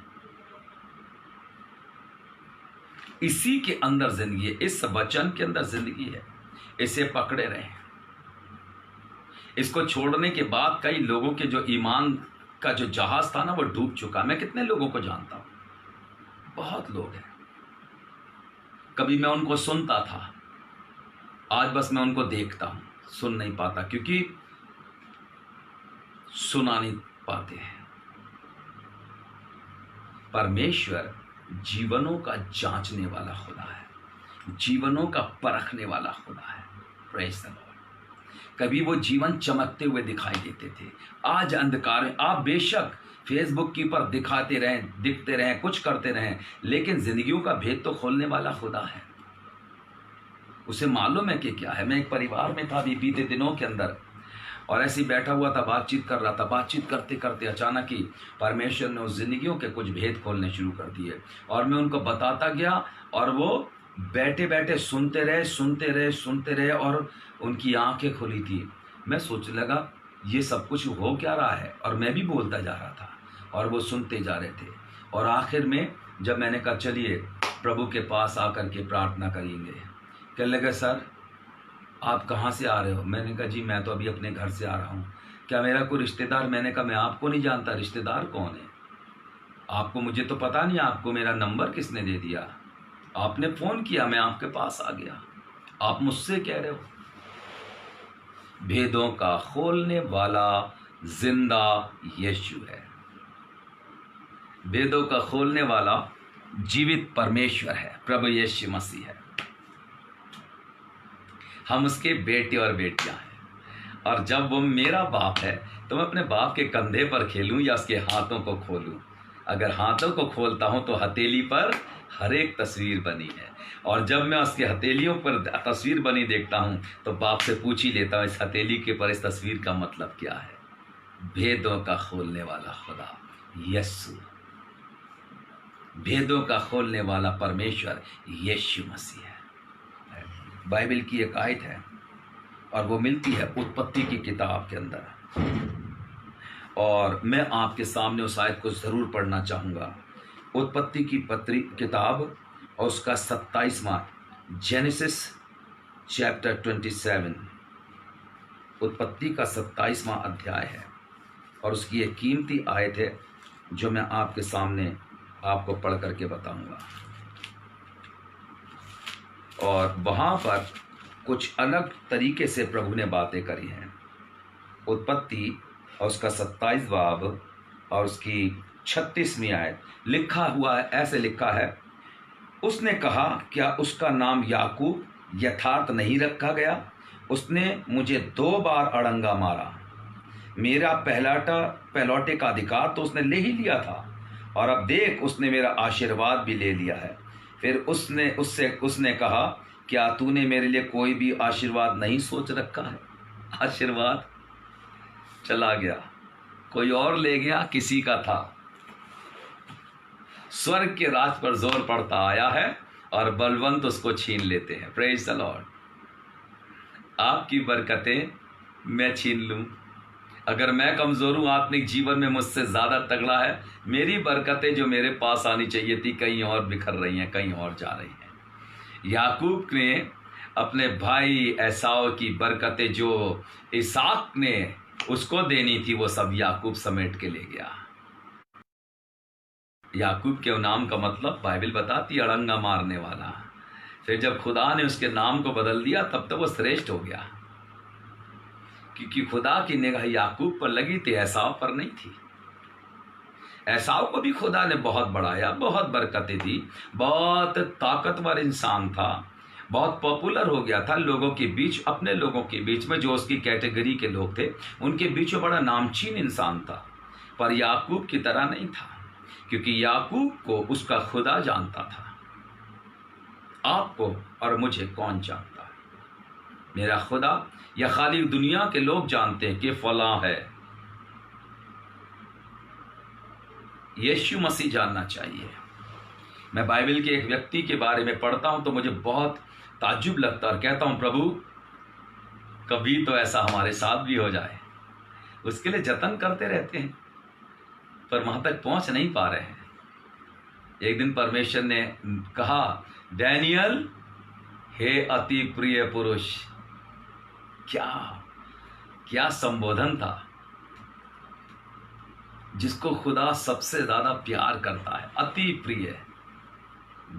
इसी के अंदर जिंदगी है, इस वचन के अंदर जिंदगी है। इसे पकड़े रहे। इसको छोड़ने के बाद कई लोगों के जो ईमान का जो जहाज था ना, वो डूब चुका। मैं कितने लोगों को जानता हूं, बहुत लोग हैं। कभी मैं उनको सुनता था, आज बस मैं उनको देखता हूं, सुन नहीं पाता, क्योंकि सुना नहीं पाते हैं। परमेश्वर जीवनों का जांचने वाला खुदा है, जीवनों का परखने वाला खुदा है। Praise the Lord. कभी वो जीवन चमकते हुए दिखाई देते थे, आज अंधकार में। आप बेशक फेसबुक की पर दिखाते रहें, दिखते रहें, कुछ करते रहें, लेकिन जिंदगियों का भेद तो खोलने वाला खुदा है। उसे मालूम है कि क्या है। मैं एक परिवार में था अभी बीते दिनों के अंदर, और ऐसे ही बैठा हुआ था, बातचीत कर रहा था। बातचीत करते करते अचानक ही परमेश्वर ने उस जिंदगियों के कुछ भेद खोलने शुरू कर दिए, और मैं उनको बताता गया, और वो बैठे बैठे सुनते रहे, और उनकी आंखें खुली थी। मैं सोचने लगा ये सब कुछ हो क्या रहा है, और मैं भी बोलता जा रहा था और वो सुनते जा रहे थे। और आखिर में जब मैंने कहा चलिए प्रभु के पास आकर के प्रार्थना करेंगे, कहने लगे सर आप कहाँ से आ रहे हो? मैंने कहा जी मैं तो अभी अपने घर से आ रहा हूँ। क्या मेरा कोई रिश्तेदार? मैंने कहा मैं आपको नहीं जानता, रिश्तेदार कौन है आपको? मुझे तो पता नहीं, आपको मेरा नंबर किसने दे दिया? आपने फ़ोन किया, मैं आपके पास आ गया, आप मुझसे कह रहे हो? भेदों का खोलने वाला जिंदा यीशु है, भेदों का खोलने वाला जीवित परमेश्वर है, प्रभु यीशु मसीह है। हम उसके बेटे और बेटियां हैं, और जब वो मेरा बाप है तो मैं अपने बाप के कंधे पर खेलूं या उसके हाथों को खोलूं? अगर हाथों को खोलता हूं तो हथेली पर हर एक तस्वीर बनी है, और जब मैं उसके हथेलियों पर तस्वीर बनी देखता हूं तो बाप से पूछ ही लेता हूं इस हथेली के पर इस तस्वीर का मतलब क्या है? भेदों का खोलने वाला खुदा यीशु, भेदों का खोलने वाला परमेश्वर यीशु मसीह है। बाइबल की एक आयत है, और वो मिलती है उत्पत्ति की किताब के अंदर, और मैं आपके सामने उस आयत को ज़रूर पढ़ना चाहूँगा। उत्पत्ति की किताब और उसका 27वां, जेनेसिस चैप्टर 27, उत्पत्ति का 27वां अध्याय है, और उसकी एक कीमती आयत है जो मैं आपके सामने आपको पढ़ करके बताऊंगा। और वहाँ पर कुछ अलग तरीके से प्रभु ने बातें करी हैं। उत्पत्ति और उसका 27 बाब और उसकी 36वीं आयत लिखा हुआ है, ऐसे लिखा है, उसने कहा, क्या उसका नाम याकूब यथार्थ नहीं रखा गया? उसने मुझे 2 बार अड़ंगा मारा। मेरा पहलौटे का अधिकार तो उसने ले ही लिया था, और अब देख उसने मेरा आशीर्वाद भी ले लिया है। फिर उसने कहा, क्या तूने मेरे लिए कोई भी आशीर्वाद नहीं सोच रखा है? आशीर्वाद चला गया, कोई और ले गया, किसी का था। स्वर्ग के राज पर जोर पड़ता आया है और बलवंत उसको छीन लेते हैं। Praise the Lord. आपकी बरकतें मैं छीन लूं? अगर मैं कमजोर हूं, आत्मिक जीवन में मुझसे ज्यादा तगड़ा है, मेरी बरकतें जो मेरे पास आनी चाहिए थी कहीं और बिखर रही हैं, कहीं और जा रही हैं। याकूब ने अपने भाई एसाव की बरकतें जो इसाक ने उसको देनी थी, वो सब याकूब समेट के ले गया। याकूब के नाम का मतलब बाइबल बताती अड़ंगा मारने वाला। फिर जब खुदा ने उसके नाम को बदल दिया तब तो वो श्रेष्ठ हो गया, क्योंकि खुदा की निगाह याकूब पर लगी थी, एसाव पर नहीं थी। एसाव को भी खुदा ने बहुत बढ़ाया, बहुत बरकतें दी, बहुत ताकतवर इंसान था, बहुत पॉपुलर हो गया था लोगों के बीच, अपने लोगों के बीच में जो उसकी कैटेगरी के लोग थे उनके बीच में बड़ा नामचीन इंसान था। पर याकूब की तरह नहीं था, क्योंकि याकूब को उसका खुदा जानता था। आपको और मुझे कौन जानता है? मेरा खुदा या खाली दुनिया के लोग जानते हैं कि फलां है? यीशु मसीह जानना चाहिए। मैं बाइबल के एक व्यक्ति के बारे में पढ़ता हूं तो मुझे बहुत ताज्जुब लगता और कहता हूं, प्रभु कभी तो ऐसा हमारे साथ भी हो जाए। उसके लिए जतन करते रहते हैं पर वहां तक पहुंच नहीं पा रहे हैं। एक दिन परमेश्वर ने कहा, डैनियल हे अति प्रिय पुरुष। क्या संबोधन था! जिसको खुदा सबसे ज्यादा प्यार करता है, अति प्रिय,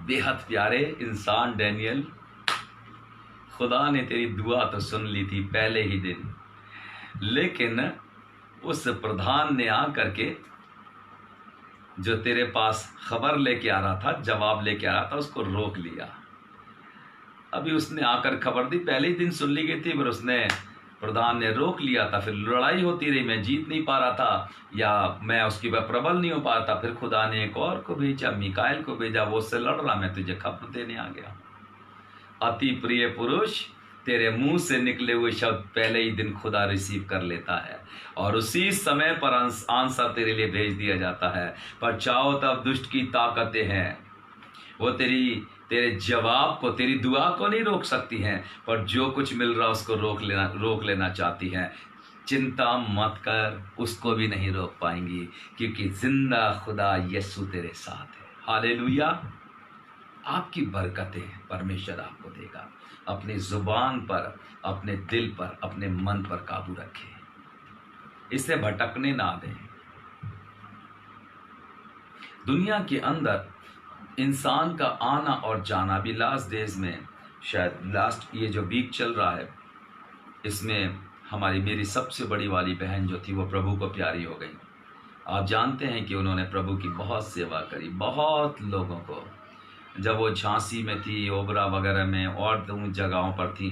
बेहद प्यारे इंसान डैनियल, खुदा ने तेरी दुआ तो सुन ली थी पहले ही दिन, लेकिन उस प्रधान ने आकर के जो तेरे पास खबर लेके आ रहा था, जवाब लेके आ रहा था, उसको रोक लिया। अभी उसने आकर खबर दी, पहले ही दिन सुन ली गई थी, पर उसने प्रधान ने रोक लिया था। फिर लड़ाई होती रही, मैं जीत नहीं पा रहा था या मैं उसकी प्रबल नहीं हो पा रहा था। फिर खुदा ने एक और को भेजा, मिकाएल को भेजा, वो उससे लड़ रहा, मैं तुझे खबर देने आ गया। अति प्रिय पुरुष, तेरे मुंह से निकले हुए शब्द पहले ही दिन खुदा रिसीव कर लेता है और उसी समय पर आंसर तेरे लिए भेज दिया जाता है। पर चाहो तब दुष्ट की ताकतें हैं, वो तेरे जवाब को, तेरी दुआ को नहीं रोक सकती हैं, पर जो कुछ मिल रहा उसको रोक लेना चाहती हैं। चिंता मत कर, उसको भी नहीं रोक पाएंगी, क्योंकि जिंदा खुदा यीशु तेरे साथ है। हालेलुया। आपकी बरकतें परमेश्वर आपको देगा। अपनी जुबान पर, अपने दिल पर, अपने मन पर काबू रखें, इसे भटकने ना दें। दुनिया के अंदर इंसान का आना और जाना भी लास्ट डेज में, शायद लास्ट ये जो वीक चल रहा है, इसमें मेरी सबसे बड़ी वाली बहन जो थी वो प्रभु को प्यारी हो गई। आप जानते हैं कि उन्होंने प्रभु की बहुत सेवा करी, बहुत लोगों को। जब वो झांसी में थी, ओबरा वगैरह में और जगहों पर थी,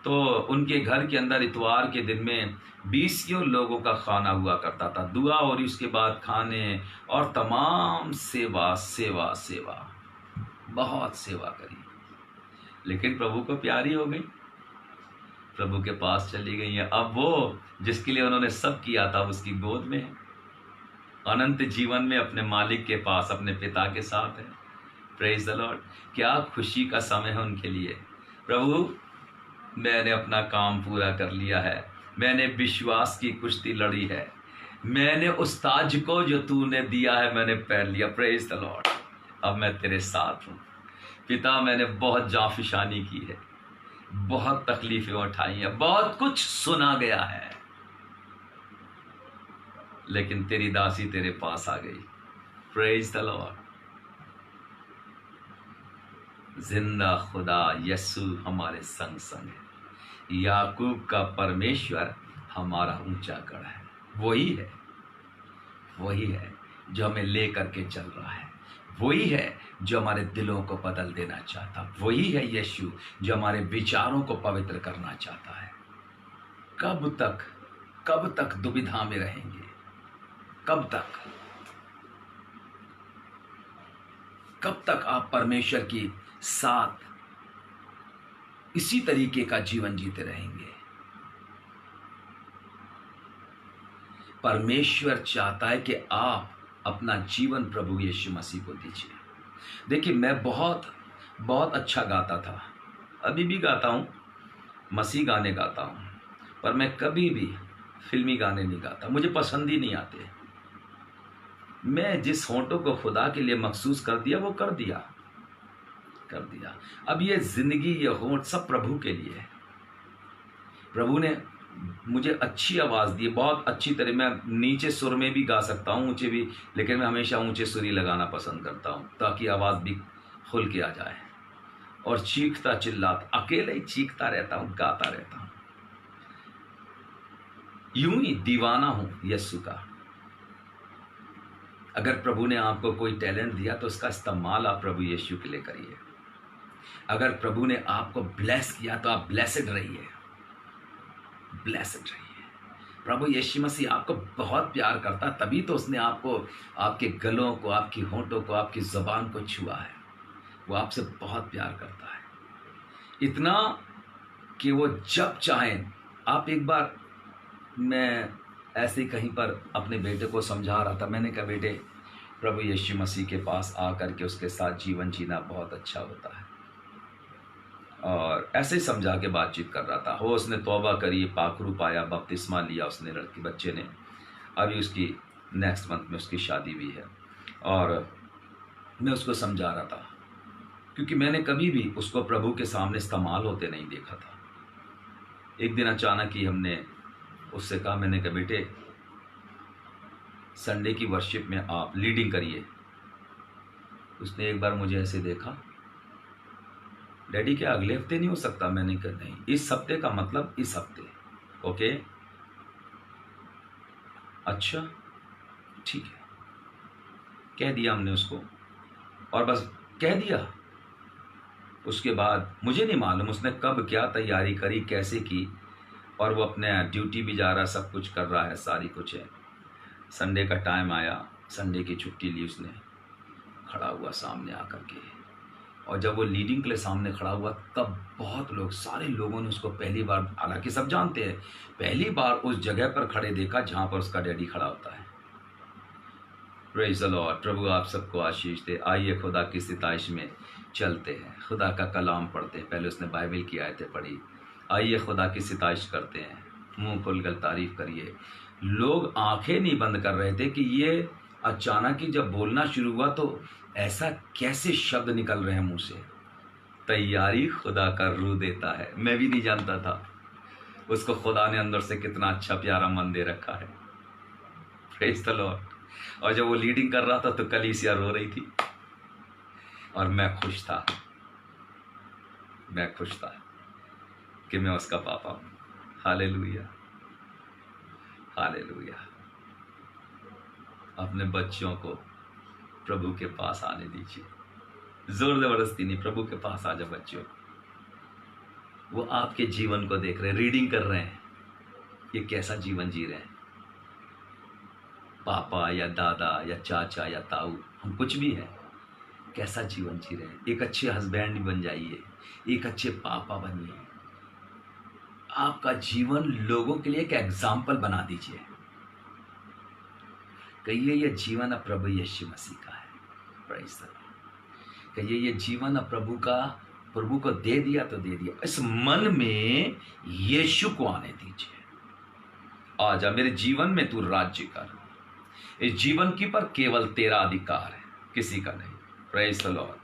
तो उनके घर के अंदर इतवार के दिन में 20 लोगों का खाना हुआ करता था। दुआ और उसके बाद खाने और तमाम सेवा सेवा सेवा, बहुत सेवा करी। लेकिन प्रभु को प्यारी हो गई, प्रभु के पास चली गई है। अब वो जिसके लिए उन्होंने सब किया था उसकी गोद में है, अनंत जीवन में अपने मालिक के पास, अपने पिता के साथ है। Praise the Lord. क्या खुशी का समय है उनके लिए। प्रभु मैंने अपना काम पूरा कर लिया है, मैंने विश्वास की कुश्ती लड़ी है, मैंने उस ताज को जो तूने दिया है मैंने पहन लिया। Praise the Lord. अब मैं तेरे साथ हूँ पिता। मैंने बहुत जाफिशानी की है, बहुत तकलीफें उठाई हैं, बहुत कुछ सुना गया है, लेकिन तेरी दासी तेरे पास आ गई। Praise the Lord. जिंदा खुदा यीशु हमारे संग संग है। याकूब का परमेश्वर हमारा ऊंचा गढ़ है। वही है जो हमें ले करके चल रहा है। वही है जो हमारे दिलों को बदल देना चाहता। वही है यीशु जो हमारे विचारों को पवित्र करना चाहता है। कब तक दुविधा में रहेंगे? कब तक आप परमेश्वर के साथ इसी तरीके का जीवन जीते रहेंगे? परमेश्वर चाहता है कि आप अपना जीवन प्रभु यीशु मसीह को दीजिए। देखिए, मैं बहुत अच्छा गाता था, अभी भी गाता हूँ, मसीह गाने गाता हूँ, पर मैं कभी भी फिल्मी गाने नहीं गाता, मुझे पसंद ही नहीं आते। मैं जिस होंठों को खुदा के लिए मखसूस कर दिया वो कर दिया। अब ये जिंदगी, ये होंठ सब प्रभु के लिए है। प्रभु ने मुझे अच्छी आवाज़ दी, बहुत अच्छी तरह। मैं नीचे सुर में भी गा सकता हूँ, ऊंचे भी, लेकिन मैं हमेशा ऊंचे सुर ही लगाना पसंद करता हूँ ताकि आवाज़ भी खुल के आ जाए। और चीखता चिल्लाता, अकेले ही चीखता रहता हूँ, गाता रहता हूँ। यूं ही दीवाना हूँ यीशु का। अगर प्रभु ने आपको कोई टैलेंट दिया तो उसका इस्तेमाल आप प्रभु यीशु के लिए करिए। अगर प्रभु ने आपको ब्लेस किया तो आप ब्लेसड रहिए। प्रभु यीशु मसीह आपको बहुत प्यार करता, तभी तो उसने आपको, आपके गलों को, आपकी होंठों को, आपकी ज़बान को छुआ है। वो आपसे बहुत प्यार करता है, इतना कि वो जब चाहें आप। एक बार मैं ऐसे ही कहीं पर अपने बेटे को समझा रहा था। मैंने कहा, बेटे, प्रभु यीशु मसीह के पास आकर के उसके साथ जीवन जीना बहुत अच्छा होता है। और ऐसे ही समझा के बातचीत कर रहा था। हो उसने तौबा करी, पाखरू पाया, बपतिस्मा लिया उसने, लड़की बच्चे ने। अभी उसकी नेक्स्ट मंथ में उसकी शादी भी है। और मैं उसको समझा रहा था क्योंकि मैंने कभी भी उसको प्रभु के सामने इस्तेमाल होते नहीं देखा था। एक दिन अचानक ही हमने उससे कहा, मैंने कहा, बेटे, संडे की वर्शिप में आप लीडिंग करिए। उसने एक बार मुझे ऐसे देखा, डैडी क्या अगले हफ्ते नहीं हो सकता? मैंने कहा नहीं, इस हफ्ते का मतलब इस हफ्ते। ओके, अच्छा ठीक है, कह दिया हमने उसको, और बस कह दिया। उसके बाद मुझे नहीं मालूम उसने कब क्या तैयारी करी, कैसे की, और वो अपने ड्यूटी भी जा रहा, सब कुछ कर रहा है, सारी कुछ है। संडे का टाइम आया, संडे की छुट्टी ली उसने, खड़ा हुआ सामने आकर के। और जब वो लीडिंग के लिए सामने खड़ा हुआ तब बहुत लोग, सारे लोगों ने उसको पहली बार, हालांकि सब जानते हैं, पहली बार उस जगह पर खड़े देखा जहाँ पर उसका डैडी खड़ा होता है। Praise the lord. प्रभु आप सबको आशीष दे। आइए खुदा की सिताइश में चलते हैं, खुदा का कलाम पढ़ते हैं। पहले उसने बाइबल की आयतें पढ़ी। आइए खुदा की सिताइश करते हैं, मुंह खोलकर तारीफ करिए। लोग आंखें नहीं बंद कर रहे थे कि ये अचानक ही जब बोलना शुरू हुआ तो ऐसा कैसे शब्द निकल रहे हैं मुंह से। तैयारी खुदा का रूह देता है। मैं भी नहीं जानता था उसको खुदा ने अंदर से कितना अच्छा प्यारा मन दे रखा है। Praise the Lord. और जब वो लीडिंग कर रहा था तो कलीसिया रो रही थी और मैं खुश था कि मैं उसका पापा हूं। Hallelujah, hallelujah. अपने बच्चों को प्रभु के पास आने दीजिए। जोर जबरदस्ती नहीं, प्रभु के पास आ जाओ बच्चों। वो आपके जीवन को देख रहे हैं, रीडिंग कर रहे हैं, ये कैसा जीवन जी रहे हैं। पापा या दादा या चाचा या ताऊ, हम कुछ भी हैं, कैसा जीवन जी रहे हैं। एक अच्छे हस्बैंड बन जाइए, एक अच्छे पापा बनिए। आपका जीवन लोगों के लिए एक एग्जाम्पल बना दीजिए। कहिए ये जीवन अब प्रभु यीशु मसीह का है। Praise the Lord. कहिए ये जीवन अब प्रभु को दे दिया तो दे दिया। इस मन में यीशु को आने दीजिए। आजा मेरे जीवन में तू राज्य कर। इस जीवन की पर केवल तेरा अधिकार है, किसी का नहीं। Praise the Lord.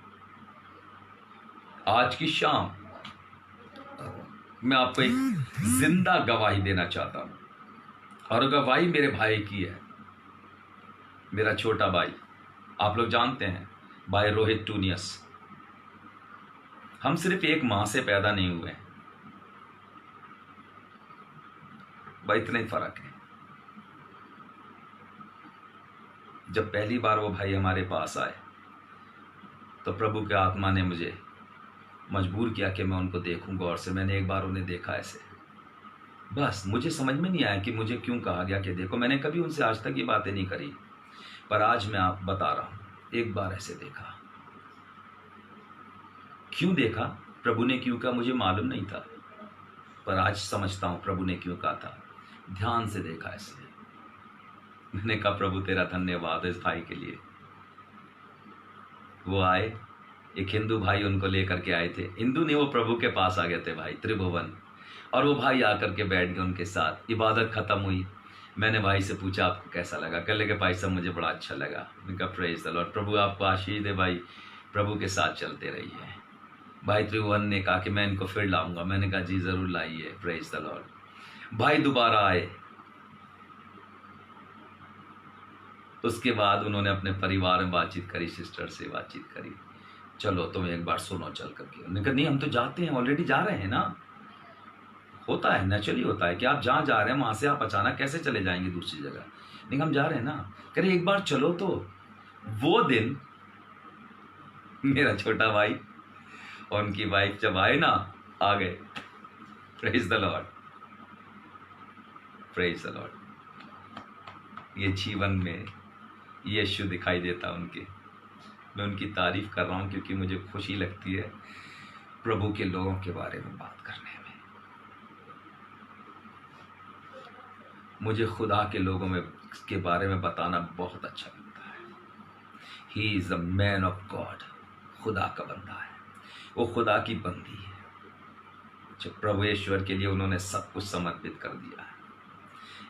आज की शाम मैं आपको एक जिंदा गवाही देना चाहता हूं, और गवाही मेरे भाई की है। मेरा छोटा भाई, आप लोग जानते हैं, भाई रोहित टूनियस। हम सिर्फ एक मां से पैदा नहीं हुए, भाई इतना ही फर्क है। जब पहली बार वो भाई हमारे पास आए तो प्रभु के आत्मा ने मुझे मजबूर किया कि मैं उनको देखूं गौर से। मैंने एक बार उन्हें देखा ऐसे, बस मुझे समझ में नहीं आया कि मुझे क्यों कहा गया कि देखो। मैंने कभी उनसे आज तक ये बातें नहीं करी, पर आज मैं आप बता रहा हूं, एक बार ऐसे देखा। क्यों देखा, प्रभु ने क्यों कहा, मुझे मालूम नहीं था, पर आज समझता हूं प्रभु ने क्यों कहा था। ध्यान से देखा ऐसे, मैंने कहा प्रभु तेरा धन्यवाद इस भाई के लिए। वो आए, एक हिंदू भाई उनको लेकर के आए थे। हिंदू नहीं, वो प्रभु के पास आ गए थे भाई त्रिभुवन, और वो भाई आकर के बैठ गए उनके साथ। इबादत खत्म हुई, मैंने भाई से पूछा आपको कैसा लगा। कह लगे भाई साहब मुझे बड़ा अच्छा लगा। मैंने कहा प्रेज द लॉर्ड, प्रभु आपको आशीष दे भाई, प्रभु के साथ चलते रहिए। भाई त्रिभुवन ने कहा कि मैं इनको फिर लाऊंगा। मैंने कहा जी जरूर लाइए, प्रेज द लॉर्ड। भाई दोबारा आए, उसके बाद उन्होंने अपने परिवार में बातचीत करी, सिस्टर से बातचीत करी, चलो तुम एक बार सुनो चल करके। उन्होंने कहा नहीं हम तो जाते हैं, ऑलरेडी जा रहे हैं ना। होता है, नेचुरली होता है कि आप जहाँ जा रहे हैं वहाँ से आप अचानक कैसे चले जाएंगे दूसरी जगह। नहीं हम जा रहे हैं ना। कह रहे एक बार चलो तो। वो दिन मेरा छोटा भाई और उनकी वाइफ जब आए ना, आ गए। Praise the Lord, praise the Lord. ये जीवन में यीशु दिखाई देता उनके। मैं उनकी तारीफ कर रहा हूँ क्योंकि मुझे खुशी लगती है प्रभु के लोगों के बारे में बात करने में। मुझे खुदा के लोगों में के बारे में बताना बहुत अच्छा लगता है। He is a man of God, खुदा का बंदा है, वो खुदा की बंदी है। जो प्रभु ईश्वर के लिए उन्होंने सब कुछ समर्पित कर दिया है।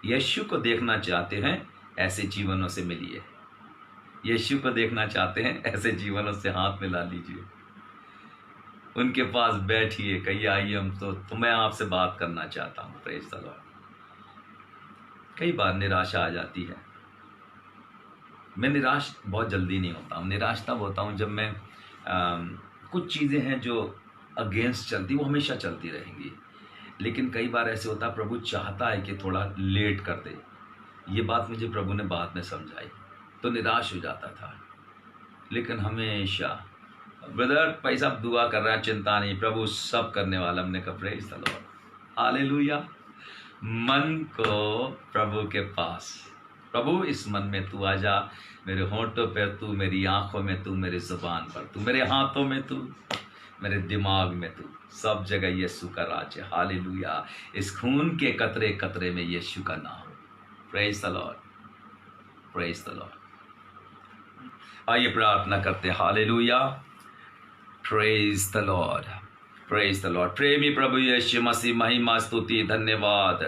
यीशु को देखना चाहते हैं, ऐसे जीवनों से मिलिए। यीशु को देखना चाहते हैं, ऐसे जीवनों से हाथ मिला लीजिए, उनके पास बैठिए, कहिए आइए हम तो मैं आपसे बात करना चाहता हूँ। Praise the Lord. कई बार निराशा आ जाती है। मैं निराश बहुत जल्दी नहीं होता हूँ। निराश तब होता हूँ जब मैं कुछ चीज़ें हैं जो अगेंस्ट चलती, वो हमेशा चलती रहेंगी। लेकिन कई बार ऐसे होता है प्रभु चाहता है कि थोड़ा लेट कर दे। ये बात मुझे प्रभु ने बाद में समझाई, तो निराश हो जाता था। लेकिन हमेशा ब्रदर पैसा दुआ कर रहा है, चिंता नहीं, प्रभु सब करने वाला। हमने कहा प्रेज द लॉर्ड, हालेलुया। मन को प्रभु के पास, प्रभु इस मन में तू आ जा, मेरे होंठों पर तू, मेरी आंखों में तू, मेरी जुबान पर तू, मेरे हाथों में तू, मेरे दिमाग में तू, सब जगह यीशु का राज है। हालेलुया। इस खून के कतरे कतरे में यीशु का नाम। Praise the Lord, praise the Lord. आइए प्रार्थना करते हैं। Hallelujah, praise the Lord, praise the Lord. प्रेमी प्रभु यीशु मसीह, महिमा स्तुति धन्यवाद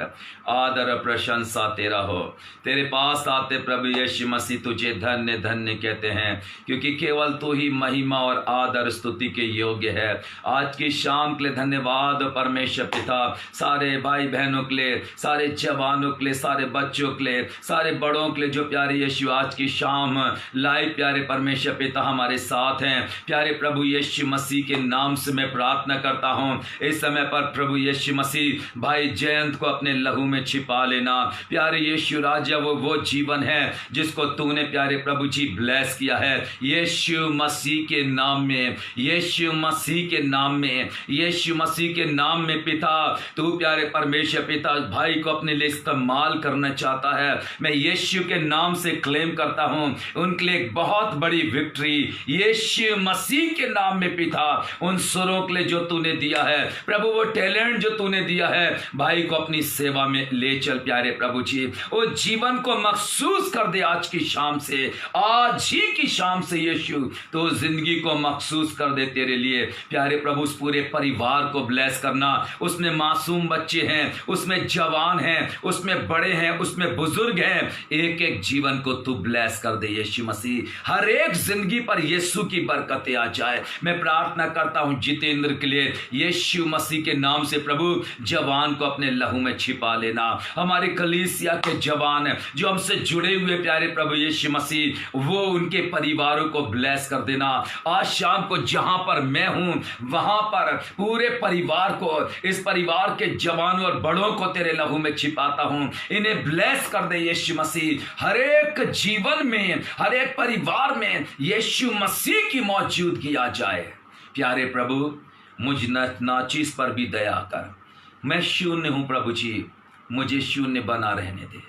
आदर प्रशंसा तेरा हो। तेरे पास आते प्रभु यीशु मसीह तुझे धन्य धन्य कहते हैं, क्योंकि केवल तू ही महिमा और आदर स्तुति के योग्य है। आज की शाम के लिए धन्यवाद परमेश्वर पिता, सारे भाई बहनों के लिए, सारे जवानों के लिए, सारे बच्चों के लिए, सारे बड़ों के लिए जो प्यारे यीशु आज की शाम लाइव प्यारे परमेश्वर पिता हमारे साथ हैं। प्यारे प्रभु यीशु मसीह के नाम से मैं प्रार्थना करता हूं इस समय पर प्रभु यीशु मसीह भाई जयंत को अपने लहू में छिपा लेना। प्यारे यीशु राजा, वो जीवन है जिसको तूने प्यारे प्रभु जी ब्लेस किया है। यीशु मसीह के नाम में, यीशु मसीह के नाम में, यीशु मसीह के नाम में पिता, तू प्यारे परमेश्वर पिता भाई को अपने लिए इस्तेमाल करना चाहता है। मैं यीशु के नाम से क्लेम करता हूं उनके लिए एक बहुत बड़ी विक्ट्री यीशु मसीह के नाम में पिता। उन सुरों के लिए जो तूने दिया है प्रभु, वो टैलेंट जो तूने दिया है भाई को अपनी सेवा में ले चल प्यारे प्रभु जी। वो जीवन को महसूस कर दे आज की शाम से, आज ही की शाम से यीशु तो जिंदगी को महसूस कर दे तेरे लिए प्यारे प्रभु। उस पूरे परिवार को ब्लेस करना, उसमें मासूम बच्चे हैं, उसमें जवान हैं, उसमें बड़े हैं, उसमें बुजुर्ग हैं, एक एक जीवन को तू ब्लेस कर दे यीशु मसीह। हर एक जिंदगी पर यीशु की बरकतें आ जाए। मैं प्रार्थना करता हूं जितेंद्र के लिए, यीशु मसीह के नाम से प्रभु जवान को अपने लहू में छिपा लेना। हमारे कलीसिया के जवान जो हमसे जुड़े हुए प्यारे प्रभु यीशु मसीह, वो उनके परिवारों को ब्लेस कर देना। आज शाम को जहां पर मैं हूं वहां पर पूरे परिवार को, इस परिवार के जवानों और बड़ों को तेरे लहू में छिपाता हूं। इन्हें ब्लेस कर दे यीशु मसीह। हर एक जीवन में, हर एक परिवार में यीशु मसीह की मौजूदगी आ जाए। प्यारे प्रभु मुझ नाचीज पर भी दया कर। मैं शून्य हूं प्रभु जी, मुझे शून्य बना रहने दे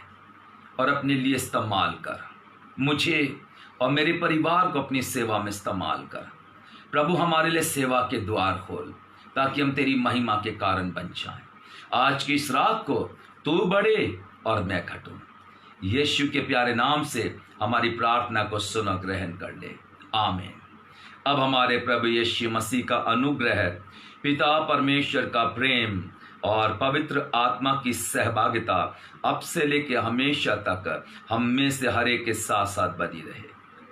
और अपने लिए इस्तेमाल कर। मुझे और मेरे परिवार को अपनी सेवा में इस्तेमाल कर। प्रभु हमारे लिए सेवा के द्वार खोल ताकि हम तेरी महिमा के कारण बन जाएं। आज की इस रात को तू बढ़े और मैं घटूं। यीशु के प्यारे नाम से हमारी प्रार्थना को सुन और ग्रहण कर ले, आमीन। अब हमारे प्रभु यीशु मसीह का अनुग्रह, पिता परमेश्वर का प्रेम और पवित्र आत्मा की सहभागिता अब से लेकर हमेशा तक हम में से हर एक के साथ साथ बनी रहे,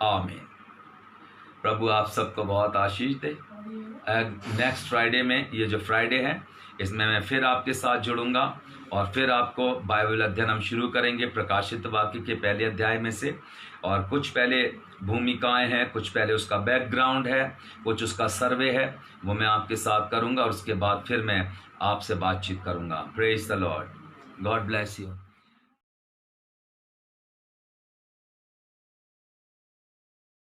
आमीन। प्रभु आप सबको बहुत आशीष दे। नेक्स्ट फ्राइडे में, ये जो फ्राइडे है इसमें मैं फिर आपके साथ जुड़ूंगा और फिर आपको बाइबल अध्ययन हम शुरू करेंगे प्रकाशित वाक्य के पहले अध्याय में से। और कुछ पहले भूमिकाएं हैं, कुछ पहले उसका बैकग्राउंड है, कुछ उसका सर्वे है, वो मैं आपके साथ करूंगा और उसके बाद फिर मैं आपसे बातचीत करूंगा। Praise the Lord, God bless you.